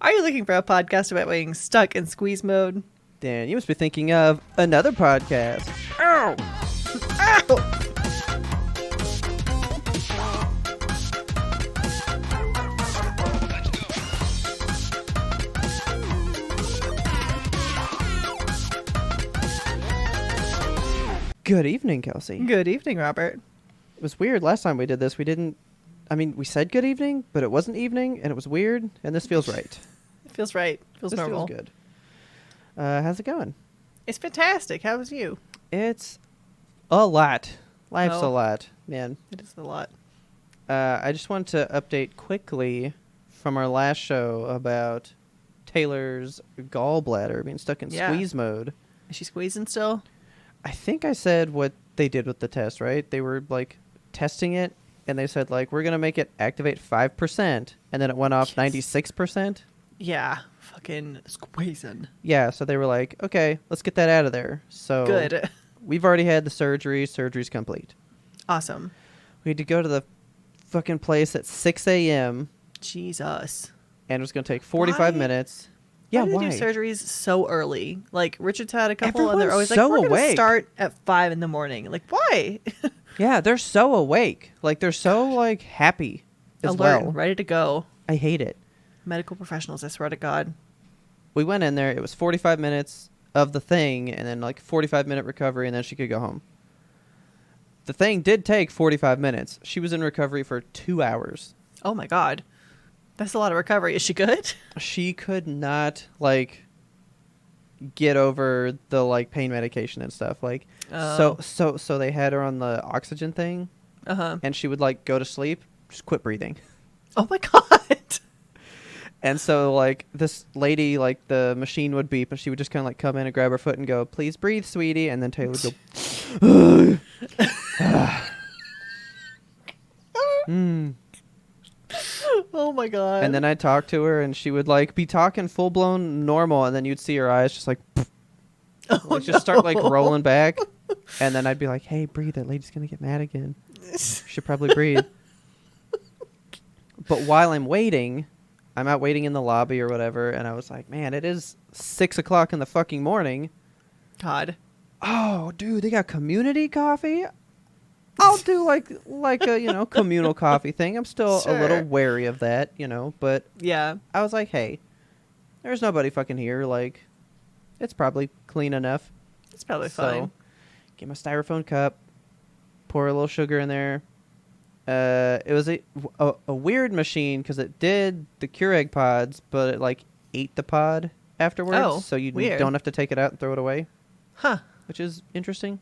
Are you looking for a podcast about being stuck in squeeze mode? Then you must be thinking of another podcast. Ow! Ow! Good evening, Kelsey. Good evening, Robert. It was weird last time we did this. We said good evening, but it wasn't evening, and it was weird, and this feels right. It feels right. Feels this normal. Feels good. How's it going? It's fantastic. How was you? It's a lot. Life's Oh. a lot, man. It is a lot. I just wanted to update quickly from our last show about Taylor's gallbladder being stuck in squeeze mode. Is she squeezing still? I think I said what they did with the test, right? They were, testing it, and they said, we're going to make it activate 5%, and then it went off 96%. Yeah. Fucking squeezing. Yeah, so they were like, okay, let's get that out of there. So Good. we've already had the surgery. Surgery's complete. Awesome. We had to go to the fucking place at 6 a.m., Jesus. and it was going to take 45 Why? minutes. Why Yeah, do why? they do surgeries so early? Like, Richard's had a couple, and they're always Everyone's like, so we're going to awake. start at 5 in the morning. Like, why? Yeah, they're so awake. They're so, happy as Alert, well. ready to go. I hate it. Medical professionals, I swear to God. We went in there. It was 45 minutes of the thing, and then, 45-minute recovery, and then she could go home. The thing did take 45 minutes. She was in recovery for 2 hours. Oh, my God. That's a lot of recovery. Is she good? She could not, get over the, pain medication and stuff. So they had her on the oxygen thing, Uh-huh. and she would, go to sleep, just quit breathing. Oh, my God. And so, this lady, the machine would beep, and she would just kind of, come in and grab her foot and go, please breathe, sweetie. And then Taylor would go, Oh, my God. And then I'd talk to her, and she would, be talking full-blown normal, and then you'd see her eyes just, just start, rolling back. And then I'd be like, hey, breathe. That lady's going to get mad again. You should probably breathe. But while I'm waiting, I'm out waiting in the lobby or whatever, and I was like, man, it is 6 o'clock in the fucking morning. God. Oh, dude, they got community coffee? I'll do, a, communal coffee thing. I'm still a little Sure. wary of that, but Yeah. I was like, hey, there's nobody fucking here. It's probably clean enough. It's probably So, fine. get my styrofoam cup, pour a little sugar in there. It was a weird machine because it did the Keurig pods, but it ate the pod afterwards. Oh, so you weird. don't have to take it out and throw it away, Huh. which is interesting.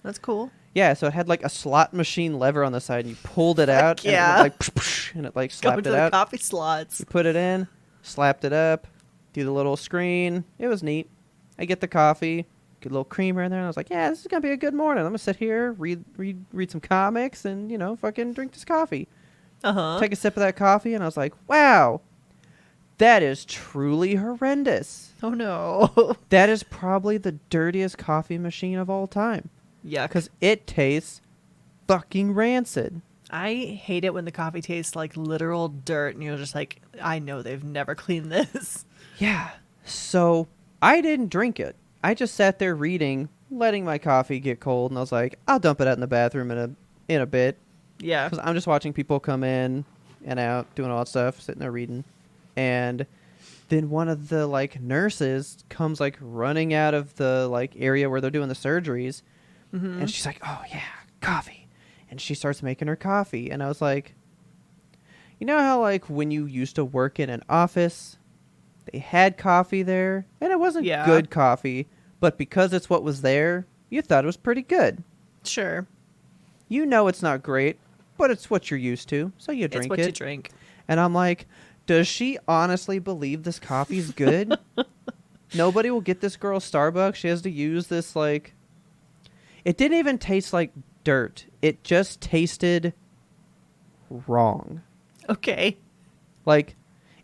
That's cool. Yeah, so it had a slot machine lever on the side, and you pulled it out, yeah. and it went, psh, and it Go slapped into it the out. coffee slots. You put it in, slapped it up, do the little screen. It was neat. I get the coffee, get a little creamer in there, and I was like, yeah, this is gonna be a good morning. I'm gonna sit here, read some comics, and fucking drink this coffee. Uh-huh. Take a sip of that coffee, and I was like, wow, that is truly horrendous. Oh, no. That is probably the dirtiest coffee machine of all time. Yeah. Because it tastes fucking rancid. I hate it when the coffee tastes like literal dirt, and you're just like, I know they've never cleaned this. Yeah. So I didn't drink it. I just sat there reading, letting my coffee get cold, and I was like, I'll dump it out in the bathroom in a bit. Yeah. Because I'm just watching people come in and out, doing all that stuff, sitting there reading. And then one of the nurses comes running out of the area where they're doing the surgeries. Mm-hmm. And she's like, oh, yeah, coffee. And she starts making her coffee. And I was like, you know how, when you used to work in an office, they had coffee there? And it wasn't good coffee. But because it's what was there, you thought it was pretty good. Sure. You know it's not great, but it's what you're used to. So you drink it. It's what you drink. And I'm like, does she honestly believe this coffee's good? Nobody will get this girl Starbucks. She has to use this, It didn't even taste like dirt. It just tasted wrong. Okay.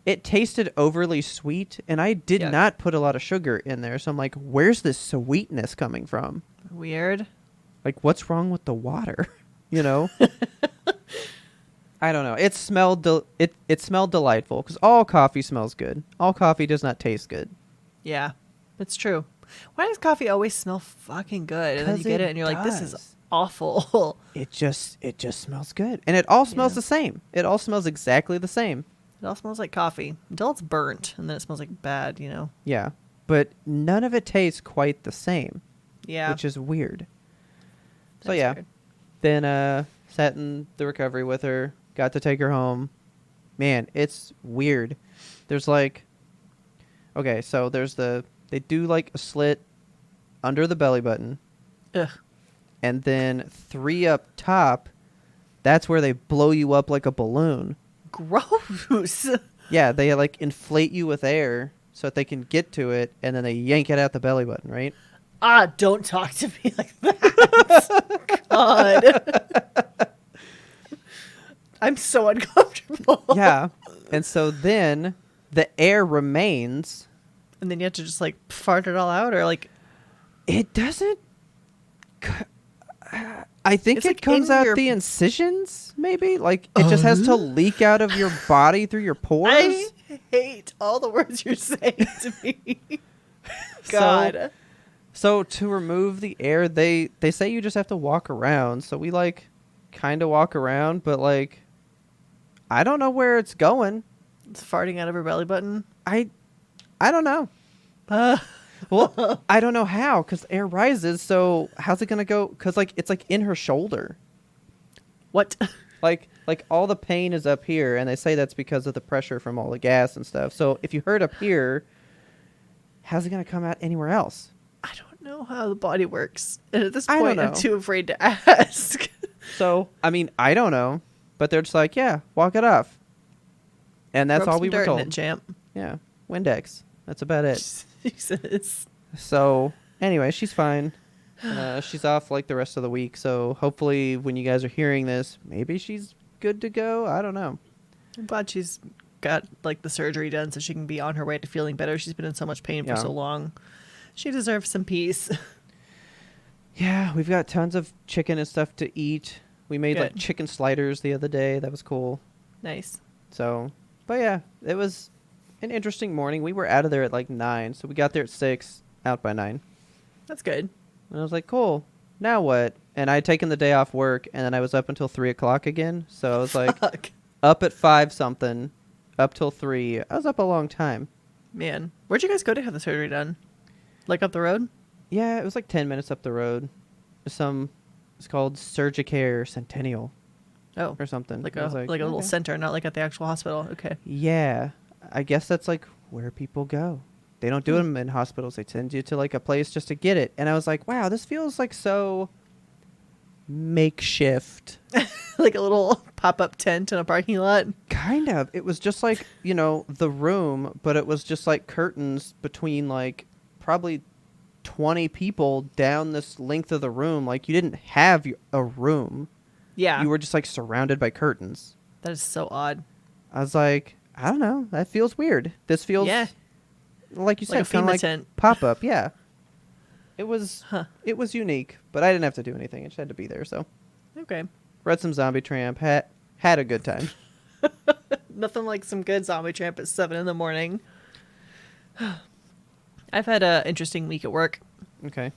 It tasted overly sweet, and I did not put a lot of sugar in there. So I'm like, where's this sweetness coming from? Weird. What's wrong with the water? I don't know. It smelled it smelled delightful because all coffee smells good. All coffee does not taste good. Yeah, it's true. Why does coffee always smell fucking good? And then you 'Cause get it it and you're like, this is does. awful. It just smells good, and it all smells Yeah. the same. It all smells exactly the same. It all smells like coffee until it's burnt, and then it smells like bad, you know? Yeah, but none of it tastes quite the same, Yeah. which is weird. So that's yeah, weird. then sat in the recovery with her. Got to take her home. Man, it's weird. There's like, okay, so they do like a slit under the belly button, Ugh. and then 3 up top. That's where they blow you up like a balloon. Gross. Yeah, they like inflate you with air so that they can get to it, and then they yank it out the belly button, right? Ah, don't talk to me like that. God. I'm so uncomfortable. Yeah. And so then the air remains. And then you have to just like fart it all out, or like It doesn't. I think It's it like comes in out your- the incisions, maybe? Like it just has to leak out of your body through your pores. I hate all the words you're saying to me. God. So to remove the air, they say you just have to walk around. So we like kind of walk around, but like I don't know where it's going. It's farting out of her belly button. I don't know. Well, I don't know how because air rises. So how's it gonna go? Because like it's like in her shoulder. What? Like all the pain is up here, and they say that's because of the pressure from all the gas and stuff. So if you hurt up here, how's it gonna come out anywhere else? I don't know how the body works. And at this I don't point, I'm know. too afraid to ask. So I mean I don't know, but they're just like, yeah, walk it off, and that's Rub all some we were dirt in told. it, champ. Yeah, Windex. That's about it. Jesus. So anyway, she's fine. She's off like the rest of the week. So hopefully, when you guys are hearing this, maybe she's good to go. I don't know. I'm glad she's got like the surgery done so she can be on her way to feeling better. She's been in so much pain Yeah. for so long. She deserves some peace. Yeah, we've got tons of chicken and stuff to eat. We made like Good. chicken sliders the other day. That was cool. Nice. So, but yeah, it was an interesting morning. We were out of there at like 9, so we got there at 6, out by 9. That's good. And I was like, cool. Now what? And I had taken the day off work, and then I was up until 3 o'clock again. So I was like, Fuck. up at 5 something, up till 3. I was up a long time. Man. Where'd you guys go to have the surgery done? Like up the road? Yeah, it was like 10 minutes up the road. It's called Surgicare Centennial Oh. or something. Like I a was like a little okay. center, not like at the actual hospital. Okay. Yeah, I guess that's like where people go. They don't do them in hospitals. They send you to like a place just to get it. And I was like, wow, this feels like so makeshift. Like a little pop-up tent in a parking lot. Kind of. It was just like, the room, but it was just like curtains between like probably 20 people down this length of the room. Like you didn't have a room. Yeah. You were just like surrounded by curtains. That is so odd. I was like, I don't know. That feels weird. This feels Yeah. like you Like a said, kind FEMA of like tent. pop up. Yeah. It was Huh. it was unique, but I didn't have to do anything. I just had to be there. So Okay. read some Zombie Tramp. Had a good time. Nothing like some good zombie tramp at 7 a.m. I've had a interesting week at work. Okay.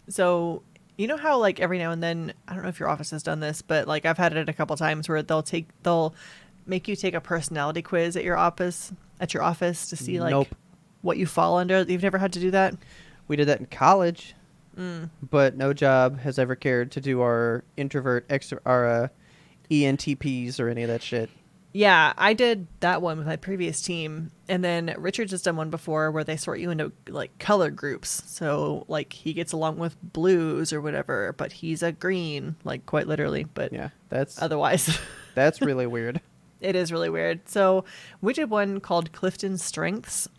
So, you know how like every now and then, I don't know if your office has done this, but like I've had it a couple times where they'll make you take a personality quiz at your office to see like Nope. what you fall under. You've never had to do that? We did that in college, but no job has ever cared to do our our ENTPs or any of that shit. Yeah, I did that one with my previous team. And then Richard's has done one before where they sort you into like color groups. So like he gets along with blues or whatever, but he's a green, like quite literally, but Yeah, that's otherwise. that's really weird. It is really weird. So we did one called Clifton Strengths.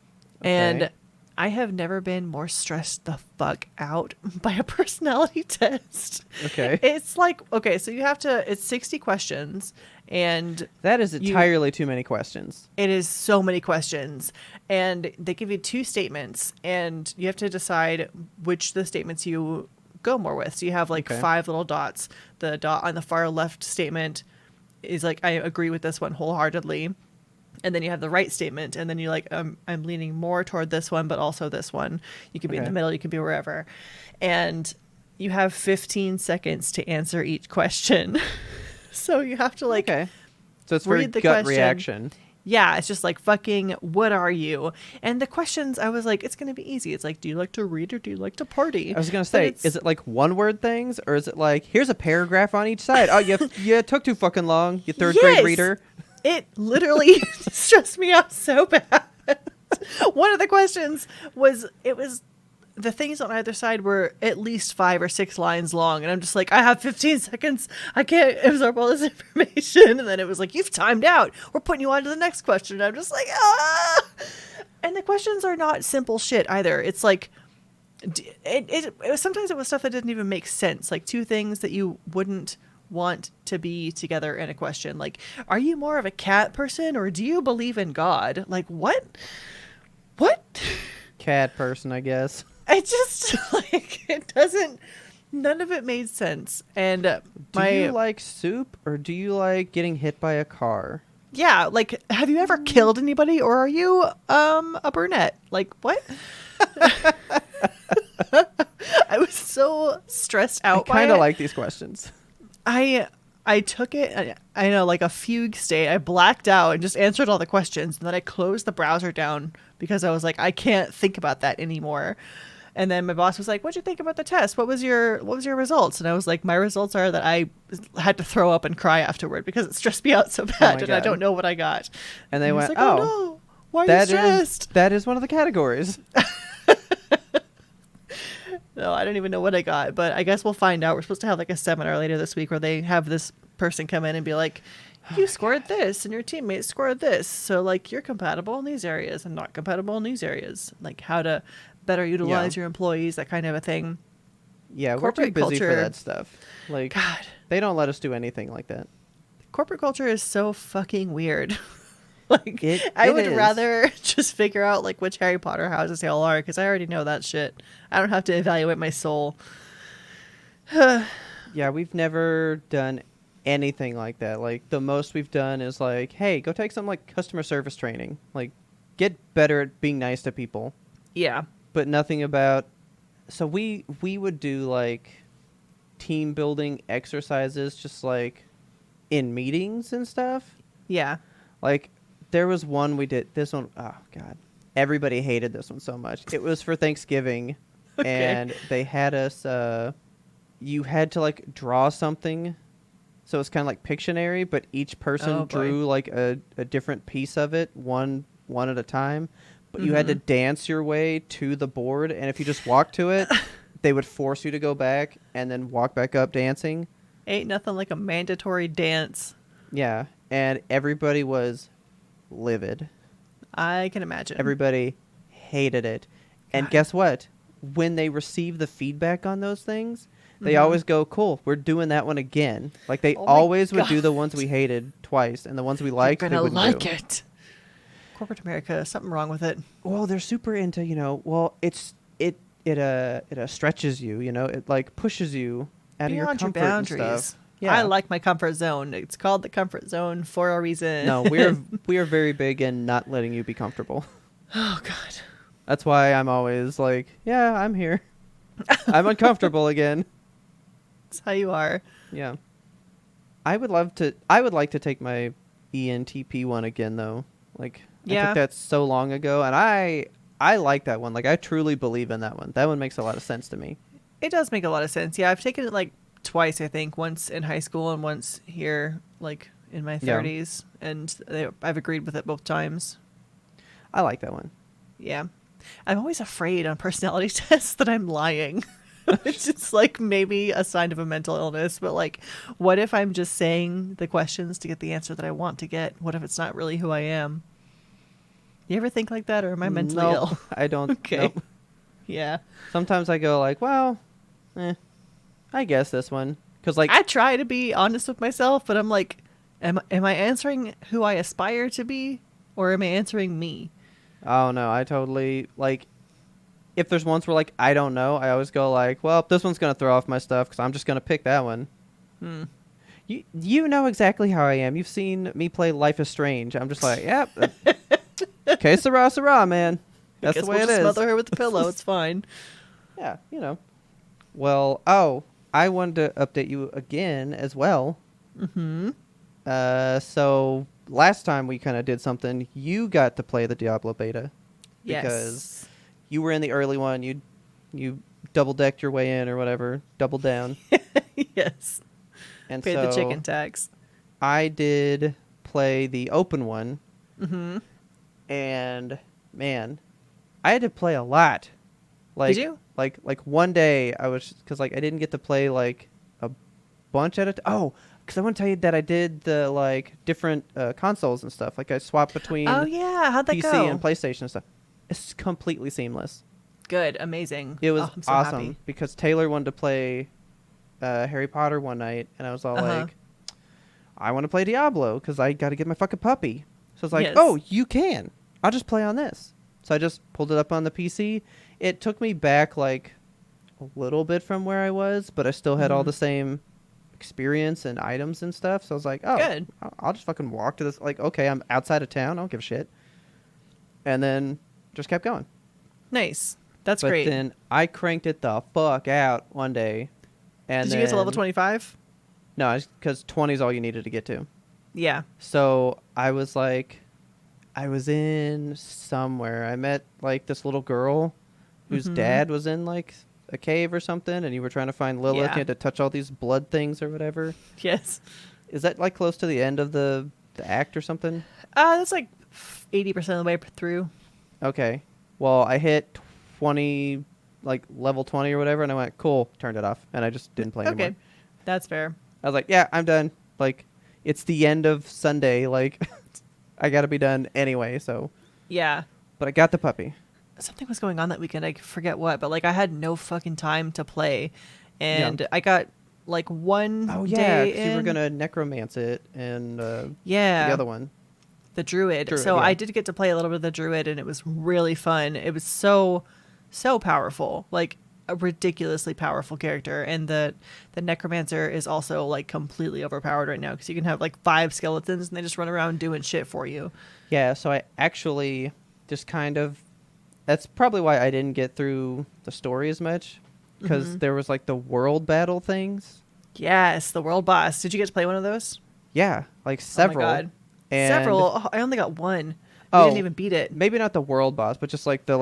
And Okay. I have never been more stressed the fuck out by a personality test. Okay. It's like, okay, so it's 60 questions and That is entirely too many questions. it is so many questions. And they give you 2 statements and you have to decide which the statements you go more with. So you have like Okay. 5 little dots. The dot on the far left statement is like, I agree with this one wholeheartedly. And then you have the right statement, and then you're like, I'm leaning more toward this one, but also this one. You can be in the middle, you can be wherever. And you have 15 seconds to answer each question. So you have to like So it's very gut reaction. Yeah, it's just like, fucking, what are you? And the questions, I was like, it's going to be easy. It's like, do you like to read or do you like to party? I was going to say, is it like one word things, or is it like, here's a paragraph on each side? Oh, you took too fucking long, you third grade reader. It literally stressed me out so bad. One of the questions was, the things on either side were at least 5 or 6 lines long. And I'm just like, I have 15 seconds. I can't absorb all this information. And then it was like, you've timed out. We're putting you on to the next question. And I'm just like, ah. And the questions are not simple shit either. It's like, sometimes it was stuff that didn't even make sense. Like 2 things that you wouldn't want to be together in a question. Like, are you more of a cat person or do you believe in God? Like, what? Cat person, I guess. I just, like, it doesn't, none of it made sense. And do you like soup or do you like getting hit by a car? Yeah, like, have you ever killed anybody, or are you a brunette? Like, what? I was so stressed out. I kind of like these questions. I took it, I know, like a fugue state. I blacked out and just answered all the questions. And then I closed the browser down because I was like, I can't think about that anymore. And then my boss was like, what'd you think about the test? What was your results? And I was like, my results are that I had to throw up and cry afterward because it stressed me out so bad. And I don't know what I got. And they went, like, oh no, why are you stressed? That is one of the categories. No, I don't even know what I got, but I guess we'll find out. We're supposed to have like a seminar later this week where they have this person come in and be like, you scored this and your teammates scored this. So like, you're compatible in these areas and not compatible in these areas. Like how to better utilize your employees, that kind of a thing. Yeah, we're too busy for that stuff. Like, God, they don't let us do anything like that. Corporate culture is so fucking weird. Like, I would rather just figure out like which Harry Potter houses they all are, because I already know that shit. I don't have to evaluate my soul. Yeah, we've never done anything like that. Like, the most we've done is like, hey, go take some like customer service training. Like, get better at being nice to people. Yeah. But nothing about... So we would do like team building exercises just like in meetings and stuff. Yeah. Like, there was one we did. This one, oh, God. Everybody hated this one so much. It was for Thanksgiving, and they had us, you had to, like, draw something. So it's kind of like Pictionary, but each person drew, like, a different piece of it, one at a time. But you had to dance your way to the board, and if you just walked to it, they would force you to go back and then walk back up dancing. Ain't nothing like a mandatory dance. Yeah, and everybody was... livid. I can imagine. Everybody hated it. God. And guess what? When they receive the feedback on those things, they always go, cool, we're doing that one again. Like, they always would do the ones we hated twice, and the ones we liked, they wouldn't like do. it. Corporate America, something wrong with it. Well, they're super into, well, it stretches you, it like pushes you out Beyond of your comfort your boundaries. and stuff. Yeah. I like my comfort zone. It's called the comfort zone for a reason. No, we are very big in not letting you be comfortable. Oh, God. That's why I'm always like, yeah, I'm here. I'm uncomfortable again. That's how you are. Yeah. I would like to take my ENTP one again, though. Like, I took that so long ago, and I like that one. Like, I truly believe in that one. That one makes a lot of sense to me. It does make a lot of sense. Yeah, I've taken it like twice, I think. Once in high school and once here, like in my 30s. Yeah. And I've agreed with it both times. I like that one. Yeah. I'm always afraid on personality tests that I'm lying. It's just like maybe a sign of a mental illness. But like, what if I'm just saying the questions to get the answer that I want to get? What if it's not really who I am? You ever think like that, or am I mentally ill? I don't. Okay. Nope. Yeah. Sometimes I go like, well, I guess this one. Because like, I try to be honest with myself, but I'm like, am I answering who I aspire to be, or am I answering me? Oh no, I totally like. If there's ones where like I don't know, I always go like, well, this one's gonna throw off my stuff because I'm just gonna pick that one. You know exactly how I am. You've seen me play Life is Strange. I'm just like, yep. Okay, Sarah, man. I That's the guess way we'll it just is. smother her with the pillow. It's fine. Yeah, you know. Well, I wanted to update you again as well. Mm-hmm. So last time we kind of did something. You got to play the Diablo beta because Yes. you were in the early one. You double decked your way in or whatever, double down, Yes. and Paid the chicken so tax. I did play the open one, Mm-hmm. and man, I had to play a lot. Did Like you? like one day I was because like I didn't get to play like a bunch at it. Oh, because I want to tell you that I did the like different consoles and stuff. Like I swapped Oh, between yeah. How'd that PC go? and PlayStation and stuff. It's completely seamless. Good. Amazing. It was Oh, I'm so awesome happy. because Taylor wanted to play Harry Potter one night, and I was all Uh-huh. like, I want to play Diablo because I got to get my fucking puppy. So it's like, Yes. oh, you can. I'll just play on this. So I just pulled it up on the PC. It took me back like a little bit from where I was, but I still had all Mm-hmm. the same experience and items and stuff. So I was like, oh, Good. I'll just fucking walk to this. Like, okay, I'm outside of town. I don't give a shit. And then just kept going. Nice. That's But great. then I cranked it the fuck out one day. And Did you get to level then 25? no, because 20 is all you needed to get to. Yeah. So I was like, I was in somewhere. I met like this little girl whose Mm-hmm. dad was in like a cave or something, and you were trying to find Lilith. Yeah. You had to touch all these blood things or whatever. Yes. Is that like close to the end of the act or something? That's like 80% of the way through. Okay. Well, I hit 20, like level 20 or whatever, and I went, cool, turned it off, and I just didn't play Okay. anymore. That's fair. I was like, yeah, I'm done. Like, it's the end of Sunday. Like, I got to be done anyway, so. Yeah. But I got the puppy. Something was going on that weekend. I forget what, but like I had no fucking time to play. And Yeah. I got like one Oh, yeah, day because you were in. going to necromance it, and Yeah. the other one. The druid. Druid, So yeah. I did get to play a little bit of the druid, and it was really fun. It was so powerful, like a ridiculously powerful character. And the necromancer is also like completely overpowered right now because you can have like 5 skeletons and they just run around doing shit for you. Yeah, so I actually just kind of. That's probably why I didn't get through the story as much, because Mhm. there was like the world battle things. Yes, the world boss. Did you get to play one of those? Yeah, like several. Oh my god. And Several. Oh, I only got one. Oh, We didn't even beat it. maybe not the world boss, but just like the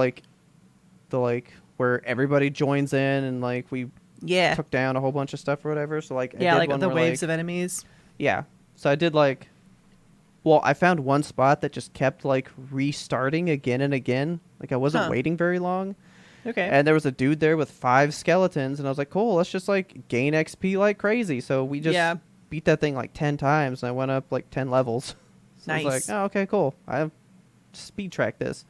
where everybody joins in and like we Yeah. took down a whole bunch of stuff or whatever. So like I Yeah, did like one the where, waves like, of enemies. yeah. So I did like, well, I found one spot that just kept like restarting again and again. Like I wasn't Huh. waiting very long. Okay. And there was a dude there with 5 skeletons, and I was like, cool, let's just like gain XP like crazy. So we just Yeah. beat that thing like 10 times, and I went up like 10 levels. So I was Nice. like, oh, okay, cool. I speed track this.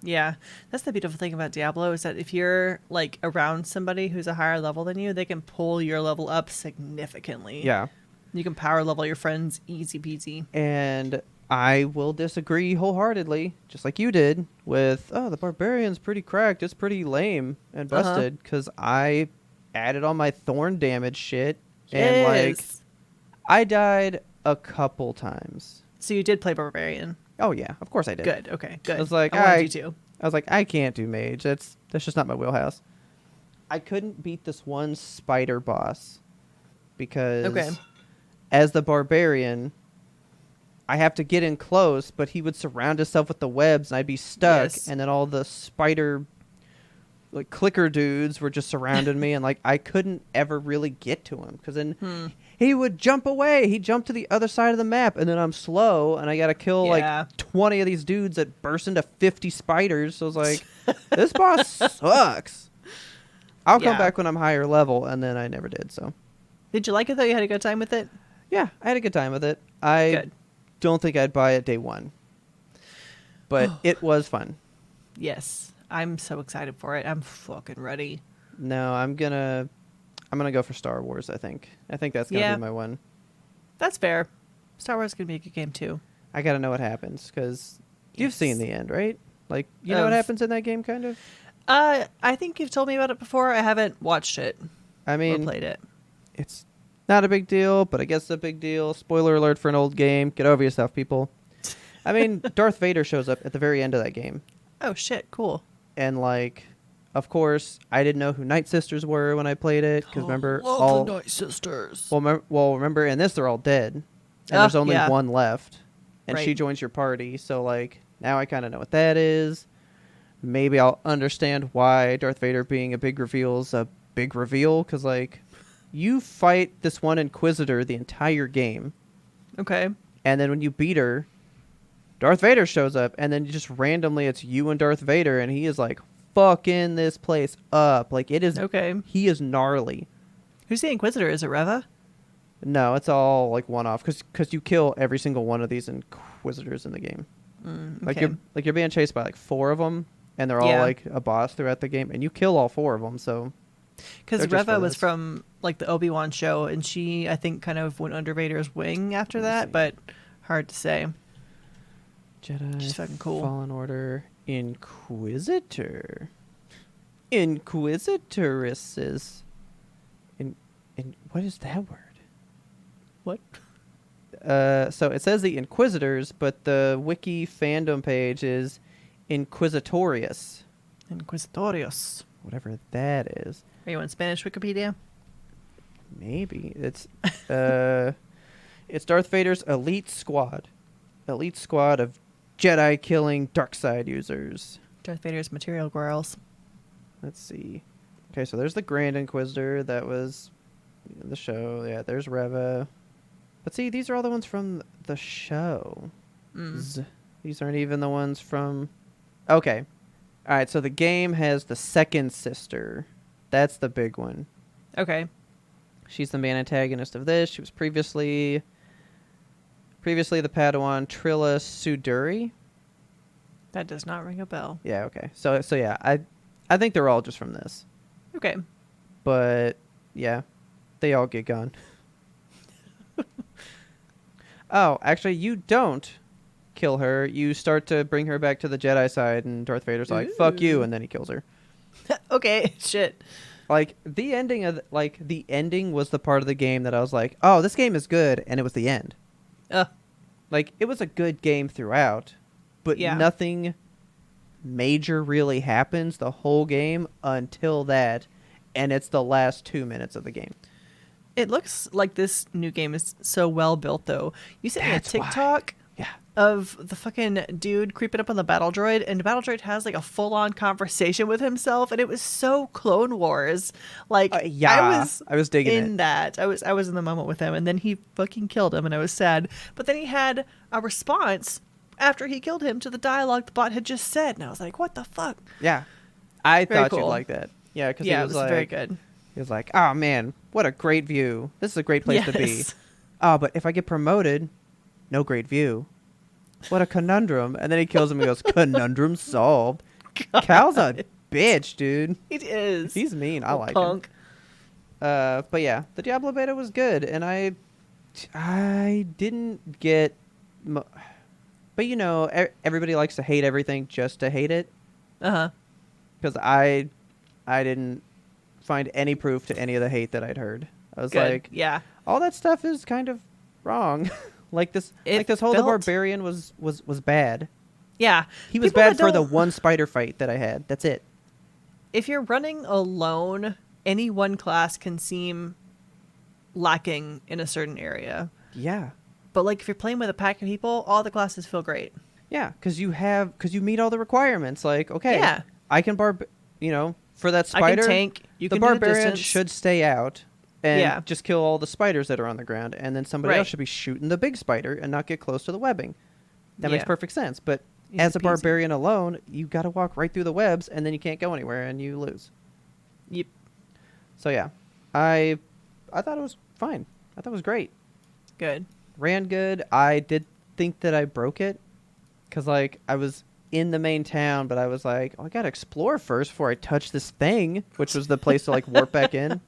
Yeah, that's the beautiful thing about Diablo is that if you're like around somebody who's a higher level than you, they can pull your level up significantly. Yeah. You can power level your friends easy peasy. And I will disagree wholeheartedly, just like you did, with, oh, the barbarian's pretty cracked. It's pretty lame and busted, because I added all my thorn damage shit, and like Yes. I died a couple times. So you did play Barbarian. Oh yeah, of course I did. Good. Okay. Good. I was like, I wanted you to. I was like, I can't do mage. That's just not my wheelhouse. I couldn't beat this one spider boss because Okay. as the barbarian, I have to get in close, but he would surround himself with the webs and I'd be stuck, Yes. and then all the spider like clicker dudes were just surrounding me, and like I couldn't ever really get to him because then he would jump away. He'd jump to the other side of the map, and then I'm slow, and I got to kill Yeah. like 20 of these dudes that burst into 50 spiders. So I was like, this boss sucks. I'll come Yeah. back when I'm higher level, and then I never did. So Did you like it though? You had a good time with it? yeah, I had a good time with it. I Good. don't think I'd buy it day one, but it was fun. Yes. I'm so excited for it. I'm fucking ready. No, I'm gonna go for Star Wars. I think that's gonna Yeah. be my one. That's fair. Star Wars is going to be a good game too. I gotta know what happens because you've Yes. seen the end, right? Like you know what Of- happens in that game, kind of. I think you've told me about it before. I haven't watched it I or mean, played it. it's Not a big deal, but I guess a big deal. Spoiler alert for an old game. Get over yourself, people. I mean, Darth Vader shows up at the very end of that game. Oh, shit. Cool. And, like, of course, I didn't know who Night Sisters were when I played it. Because remember, love the Night Sisters. Well, remember, in this, they're all dead. And there's only one left. And Right. she joins your party. So, like, now I kind of know what that is. Maybe I'll understand why Darth Vader being a big reveal is a big reveal. Because, like, you fight this one Inquisitor the entire game. Okay. And then when you beat her, Darth Vader shows up. And then just randomly it's you and Darth Vader. And he is, like, fucking this place up. Like, it is. Okay. He is gnarly. Who's the Inquisitor? Is it Reva? No, it's all, like, one-off. Because you kill every single one of these Inquisitors in the game. Okay. Like, you're being chased by, like, 4 of them. And they're all, like, a boss throughout the game. And you kill all 4 of them, so... Because Reva was from, like, the Obi-Wan show, and she, I think, kind of went under Vader's wing after that, but hard to say. Jedi. She's fucking cool. Fallen Order. Inquisitor. Inquisitoresses. In what is that word? What? So it says the Inquisitors, but the wiki fandom page is Inquisitorius. Inquisitorios. Whatever that is. Are you on Spanish Wikipedia? Maybe. It's it's Darth Vader's elite squad. Elite squad of Jedi killing dark side users. Darth Vader's material girls. Let's see. Okay, so there's the Grand Inquisitor. That was the show. Yeah, there's Reva. But see, these are all the ones from the show. These aren't even the ones from... Okay. All right, so the game has the second sister. That's the big one. Okay. She's the main antagonist of this. She was previously the Padawan Trilla Suduri. That does not ring a bell. Yeah, okay. So yeah, I think they're all just from this. Okay. But yeah, they all get gone. Oh, actually, you don't kill her. You start to bring her back to the Jedi side, and Darth Vader's like, "Fuck you," and then he kills her. Okay, shit. Like the ending was the part of the game that I was like, "Oh, this game is good," and it was the end. Like it was a good game throughout, but nothing major really happens the whole game until that, and it's the last 2 minutes of the game. It looks like this new game is so well built, though. You sent me a TikTok of the fucking dude creeping up on the battle droid, and the battle droid has like a full-on conversation with himself, and it was so Clone Wars. Like, I was digging in that. I was in the moment with him, and then he fucking killed him, and I was sad. But then he had a response after he killed him to the dialogue the bot had just said, and I was like, what the fuck? Yeah, I very thought cool. you'd like that. Yeah, because it was like, very good. He was like, "Oh man, what a great view! This is a great place to be." Oh, but if I get promoted, no great view. What a conundrum! And then he kills him and goes, "Conundrum solved." God. Cal's a bitch, dude. It is. He's mean. I like punk. him. But yeah, the Diablo beta was good, and I didn't get. But you know, everybody likes to hate everything just to hate it. Because I didn't find any proof to any of the hate that I'd heard. I was like, yeah, all that stuff is kind of wrong. like this whole the barbarian was bad. Yeah, he was bad for the one spider fight that I had. That's it. If you're running alone, any one class can seem lacking in a certain area. Yeah. But like if you're playing with a pack of people, all the classes feel great. Yeah, because you meet all the requirements. Like, okay, I can for that spider, I can tank. The barbarian should stay out and just kill all the spiders that are on the ground, and then somebody else should be shooting the big spider and not get close to the webbing. That makes perfect sense. But as a barbarian alone, you got to walk right through the webs, and then you can't go anywhere, and you lose. Yep. So yeah, I thought it was fine. I thought it was great. Good. Ran good. I did think that I broke it, because like I was in the main town, but I was like, I gotta explore first before I touch this thing, which was the place to like warp back in.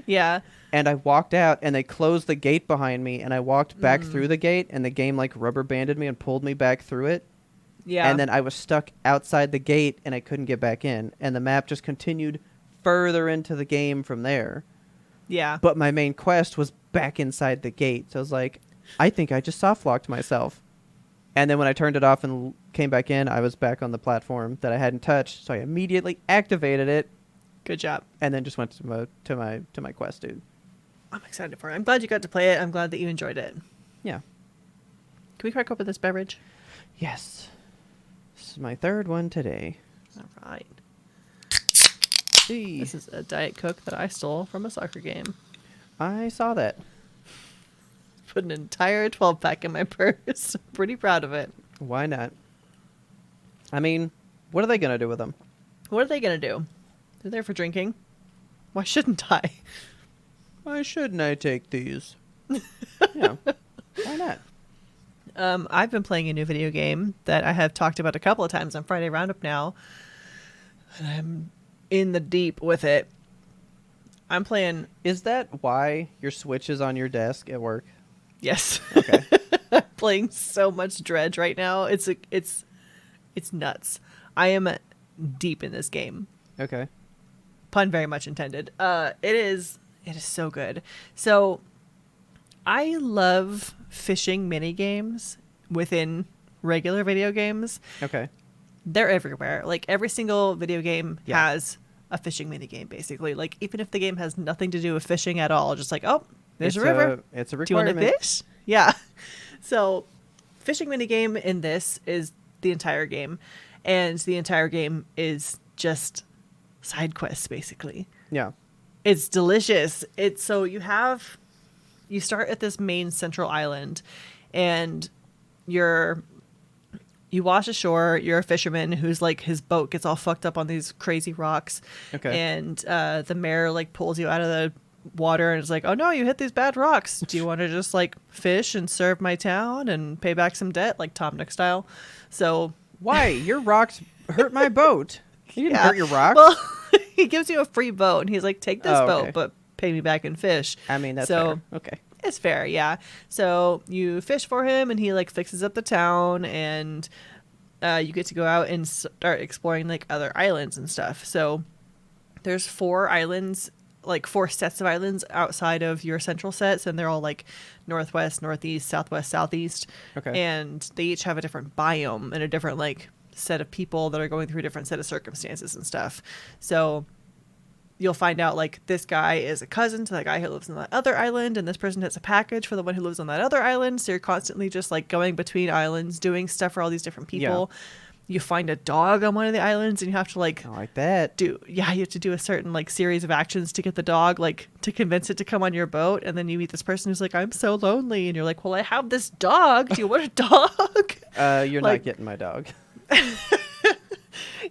Yeah. And I walked out, and they closed the gate behind me, and I walked back through the gate, and the game like rubber banded me and pulled me back through it. Yeah. And then I was stuck outside the gate, and I couldn't get back in, and the map just continued further into the game from there. Yeah. But my main quest was back inside the gate. So I was like, I think I just soft locked myself. And then when I turned it off and came back in, I was back on the platform that I hadn't touched. So I immediately activated it. Good job. And then just went to my quest, dude. I'm excited for it. I'm glad you got to play it. I'm glad that you enjoyed it. Yeah. Can we crack open this beverage? Yes. This is my third one today. All right. See. This is a Diet Coke that I stole from a soccer game. I saw that. Put an entire 12-pack in my purse. Pretty proud of it. Why not? I mean, what are they going to do with them? What are they going to do? They're there for drinking. Why shouldn't I? Why shouldn't I take these? Yeah. Why not? I've been playing a new video game that I have talked about a couple of times on Friday Roundup now. And I'm in the deep with it. I'm playing... Is that why your Switch is on your desk at work? Yes. Okay. I'm playing so much Dredge right now. It's nuts. I am deep in this game. Okay. Pun very much intended. It is so good. So I love fishing mini games within regular video games. Okay. They're everywhere. Like every single video game has a fishing mini game, basically. Like even if the game has nothing to do with fishing at all, just like, oh, there's a river. It's a Do you want requirement. to fish? Yeah. So fishing mini game in this is the entire game, and the entire game is just side quests, basically. Yeah. It's delicious. It's so you start at this main central island, and you wash ashore. You're a fisherman who's like, his boat gets all fucked up on these crazy rocks. Okay. And the mayor like pulls you out of the water and is like, oh no, you hit these bad rocks. Do you want to just like fish and serve my town and pay back some debt, like Tom Nook style? So Why? Your rocks hurt my boat. You didn't hurt your rocks. Well, he gives you a free boat and he's like, take this Oh, okay. boat, but pay me back in fish. I mean, that's so fair. Okay. it's fair, yeah. So you fish for him and he like fixes up the town, and you get to go out and start exploring like other islands and stuff. So there's 4 islands, like 4 sets of islands outside of your central sets, and they're all like northwest, northeast, southwest, southeast. Okay. And they each have a different biome and a different like set of people that are going through a different set of circumstances and stuff. So you'll find out like this guy is a cousin to the guy who lives on that other island, and this person has a package for the one who lives on that other island. So you're constantly just like going between islands, doing stuff for all these different people. Yeah. You find a dog on one of the islands and you have to like I like that. you have to do a certain like series of actions to get the dog, like to convince it to come on your boat. And then you meet this person who's like, I'm so lonely, and you're like, well, I have this dog, do you want a dog? You're Like- not getting my dog.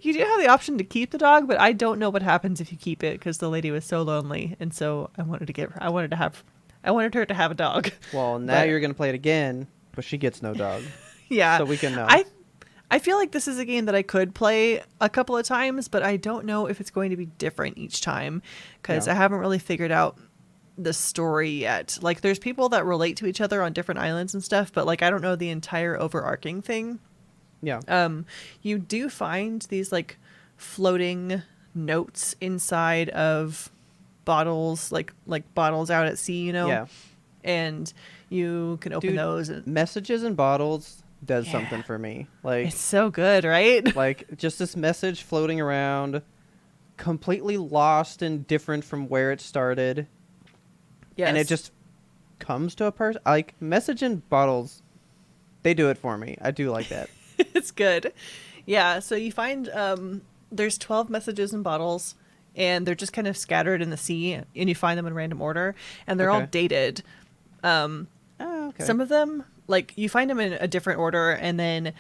You do have the option to keep the dog, but I don't know what happens if you keep it, because the lady was so lonely, and so I wanted her to have a dog. Well, now But- you're gonna play it again, but she gets no dog. Yeah. So we can know. I feel like this is a game that I could play a couple of times, but I don't know if it's going to be different each time, because Yeah. I haven't really figured out the story yet. Like there's people that relate to each other on different islands and stuff, but like I don't know the entire overarching thing. Yeah. You do find these like floating notes inside of bottles, like bottles out at sea, you know? Yeah. And you can open Dude, those. And Messages in bottles does Yeah. something for me. Like, it's so good, right? like just this message floating around, completely lost and different from where it started, Yes. and it just comes to a person. Like message in bottles, they do it for me. I do like that. It's good. Yeah, so you find there's 12 messages in bottles, and they're just kind of scattered in the sea, and you find them in random order, and they're all Okay. dated. Oh, okay. Some of them, like, you find them in a different order, and then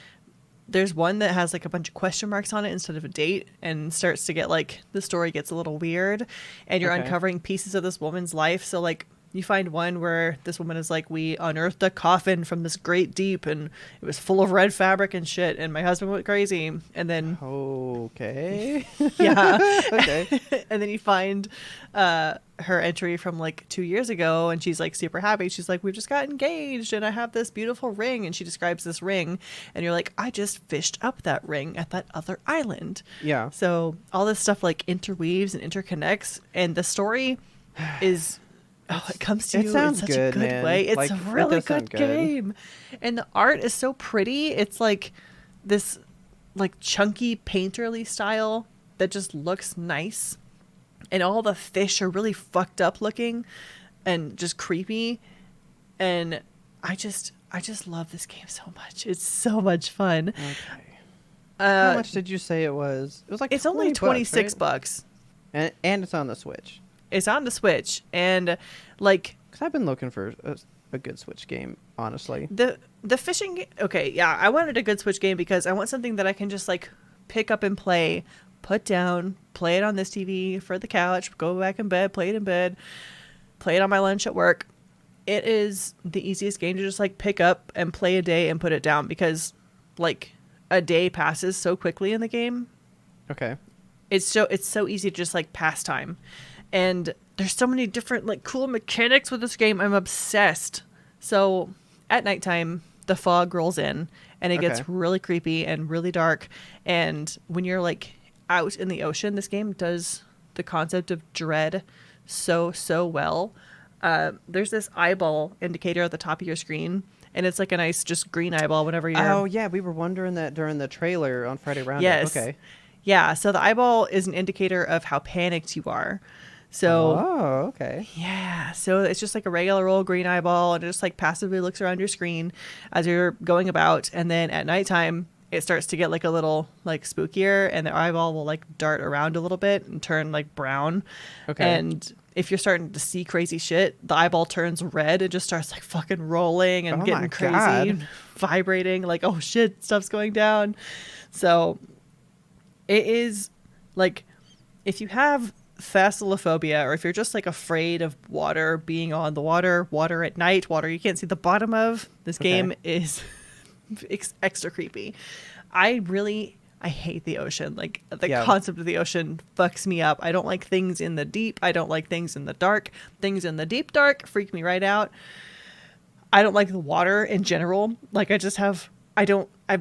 there's one that has, like, a bunch of question marks on it instead of a date, and starts to get, like, the story gets a little weird, and you're Okay. uncovering pieces of this woman's life. So, like, you find one where this woman is like, we unearthed a coffin from this great deep, and it was full of red fabric and shit, and my husband went crazy. And then, Okay. yeah. Okay. And then you find her entry from like 2 years ago, and she's like super happy. She's like, we've just got engaged, and I have this beautiful ring. And she describes this ring, and you're like, I just fished up that ring at that other island. Yeah. So all this stuff like interweaves and interconnects, and the story is Oh, it comes to It you in sounds such good, a good man. way. It's Like, a that really does sound good good. game. And the art is so pretty. It's like this like chunky painterly style that just looks nice. And all the fish are really fucked up looking and just creepy. And I just love this game so much. It's so much fun. Okay. How Uh much did you say it was? It was like it's only 26 bucks, right? And it's on the Switch. It's on the Switch, and like Because I've been looking for a good Switch game, honestly. the fishing. Okay, yeah, I wanted a good Switch game because I want something that I can just like pick up and play, put down, play it on this TV for the couch, go back in bed, play it in bed, play it on my lunch at work. It is the easiest game to just like pick up and play a day and put it down because like a day passes so quickly in the game. Okay. It's so easy to just like pass time. And there's so many different like cool mechanics with this game. I'm obsessed. So at nighttime, the fog rolls in and it gets really creepy and really dark. And when you're like out in the ocean, this game does the concept of dread so well. There's this eyeball indicator at the top of your screen, and it's like a nice just green eyeball whenever you're... Oh, yeah, we were wondering that during the trailer on Friday Roundup. Yes. Okay. Yeah, so the eyeball is an indicator of how panicked you are. So... Oh, okay. Yeah, so it's just like a regular old green eyeball, and it just like passively looks around your screen as you're going about, and then at nighttime, it starts to get like a little like spookier, and the eyeball will like dart around a little bit and turn like brown. Okay. And if you're starting to see crazy shit, the eyeball turns red and just starts like fucking rolling and Oh getting my crazy God. and vibrating like, oh shit, stuff's going down. So it is like, if you have thalassophobia, or if you're just like afraid of water, being on the water at night, water you can't see the bottom of, this game is extra creepy. I hate the ocean. Like the concept of the ocean fucks me up. I don't like things in the deep. I don't like things in the dark. Things in the deep dark freak me right out. I don't like the water in general. Like I have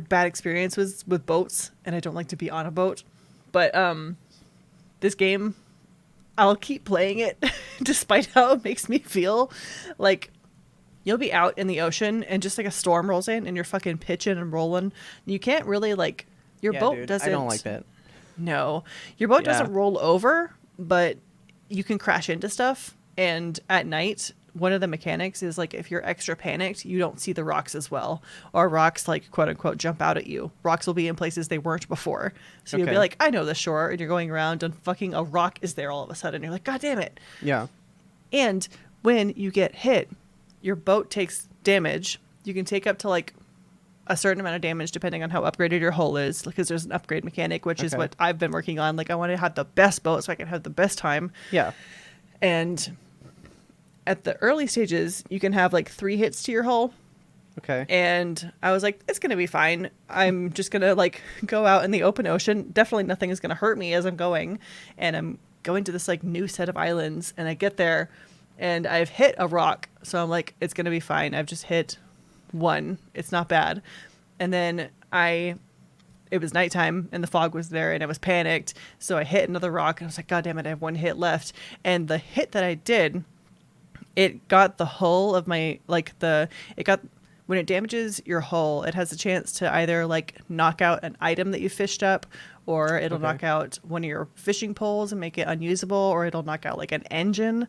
bad experiences with boats, and I don't like to be on a boat. But this game, I'll keep playing it despite how it makes me feel. Like, you'll be out in the ocean and just like a storm rolls in and you're fucking pitching and rolling. You can't really like, your boat doesn't... I don't like that. No. Your boat doesn't roll over, but you can crash into stuff. And at night, one of the mechanics is like, if you're extra panicked, you don't see the rocks as well. Or rocks like, quote unquote, jump out at you. Rocks will be in places they weren't before. So you'll be like, I know the shore, and you're going around and fucking a rock is there all of a sudden. You're like, God damn it. Yeah. And when you get hit, your boat takes damage. You can take up to like a certain amount of damage depending on how upgraded your hull is, because there's an upgrade mechanic, which is what I've been working on. Like, I want to have the best boat so I can have the best time. Yeah. And at the early stages, you can have like 3 hits to your hull. Okay. And I was like, it's going to be fine. I'm just going to like go out in the open ocean. Definitely nothing is going to hurt me as I'm going. And I'm going to this like new set of islands, and I get there and I've hit a rock. So I'm like, it's going to be fine. I've just hit one. It's not bad. And then it was nighttime and the fog was there and I was panicked. So I hit another rock and I was like, God damn it, I have 1 hit left. And the hit that I did, it got the hull of my, when it damages your hull, it has a chance to either like knock out an item that you fished up, or it'll knock out one of your fishing poles and make it unusable, or it'll knock out like an engine.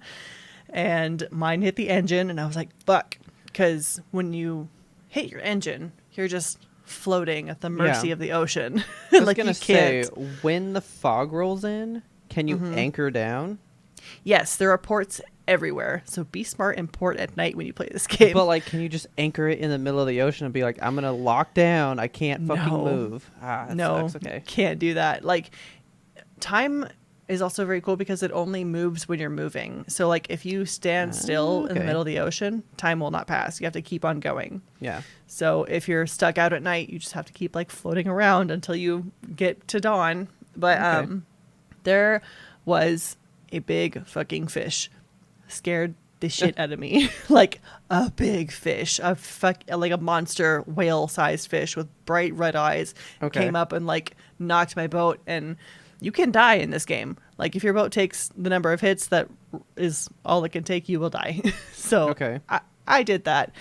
And mine hit the engine, and I was like, fuck. Because when you hit your engine, you're just floating at the mercy of the ocean. I was like, gonna you say, can't. when the fog rolls in, can you anchor down? Yes, there are ports everywhere. So be smart and port at night when you play this game. But like, can you just anchor it in the middle of the ocean and be like, I'm gonna lock down, I can't fucking move? That sucks. Okay. Can't do that. Like, time is also very cool because it only moves when you're moving. So like, if you stand still in the middle of the ocean, time will not pass. You have to keep on going. Yeah. So if you're stuck out at night, you just have to keep like floating around until you get to dawn. But there was a big fucking fish. Scared the shit out of me. Like a big fish, like a monster whale sized fish with bright red eyes came up and like knocked my boat, and you can die in this game. Like if your boat takes the number of hits that is all it can take, you will die. So Okay. I did that.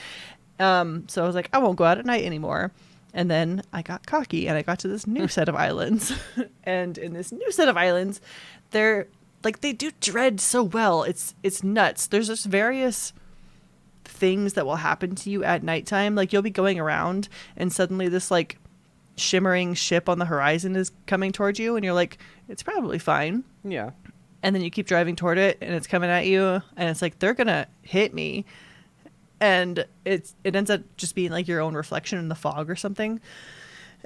So I was like, I won't go out at night anymore. And then I got cocky and I got to this new set of islands. And in this new set of islands, they're like, they do dread so well. It's nuts. There's just various things that will happen to you at nighttime. Like you'll be going around and suddenly this like shimmering ship on the horizon is coming towards you. And you're like, it's probably fine. Yeah. And then you keep driving toward it and it's coming at you. And it's like, they're going to hit me. And it ends up just being like your own reflection in the fog or something.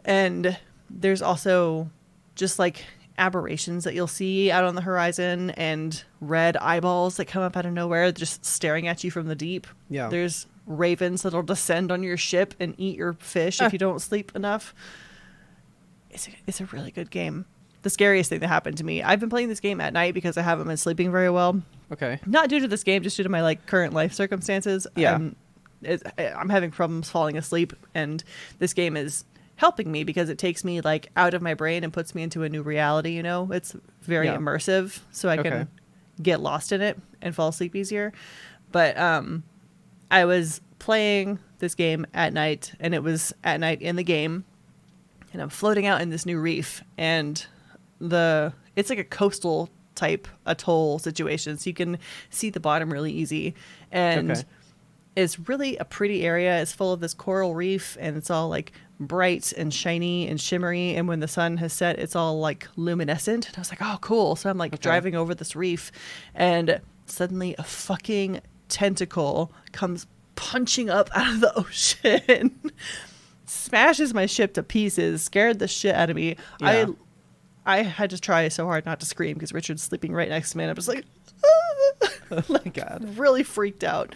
And there's also just like aberrations that you'll see out on the horizon and red eyeballs that come up out of nowhere just staring at you from the deep. Yeah. There's ravens that'll descend on your ship and eat your fish if you don't sleep enough. It's a really good game. The scariest thing that happened to me, I've been playing this game at night because I haven't been sleeping very well. Okay. Not due to this game, just due to my like current life circumstances. Yeah. I'm having problems falling asleep, and this game is helping me because it takes me like out of my brain and puts me into a new reality. You know, it's very immersive, so I can get lost in it and fall asleep easier. But I was playing this game at night, and it was at night in the game, and I'm floating out in this new reef, and it's like a coastal type atoll situation, so you can see the bottom really easy, and it's really a pretty area. It's full of this coral reef, and it's all like bright and shiny and shimmery, and when the sun has set, it's all like luminescent. And I was like, oh cool. So I'm like driving over this reef, and suddenly a fucking tentacle comes punching up out of the ocean, smashes my ship to pieces, scared the shit out of me. I had to try so hard not to scream because Richard's sleeping right next to me, and I was like, oh my God, really freaked out.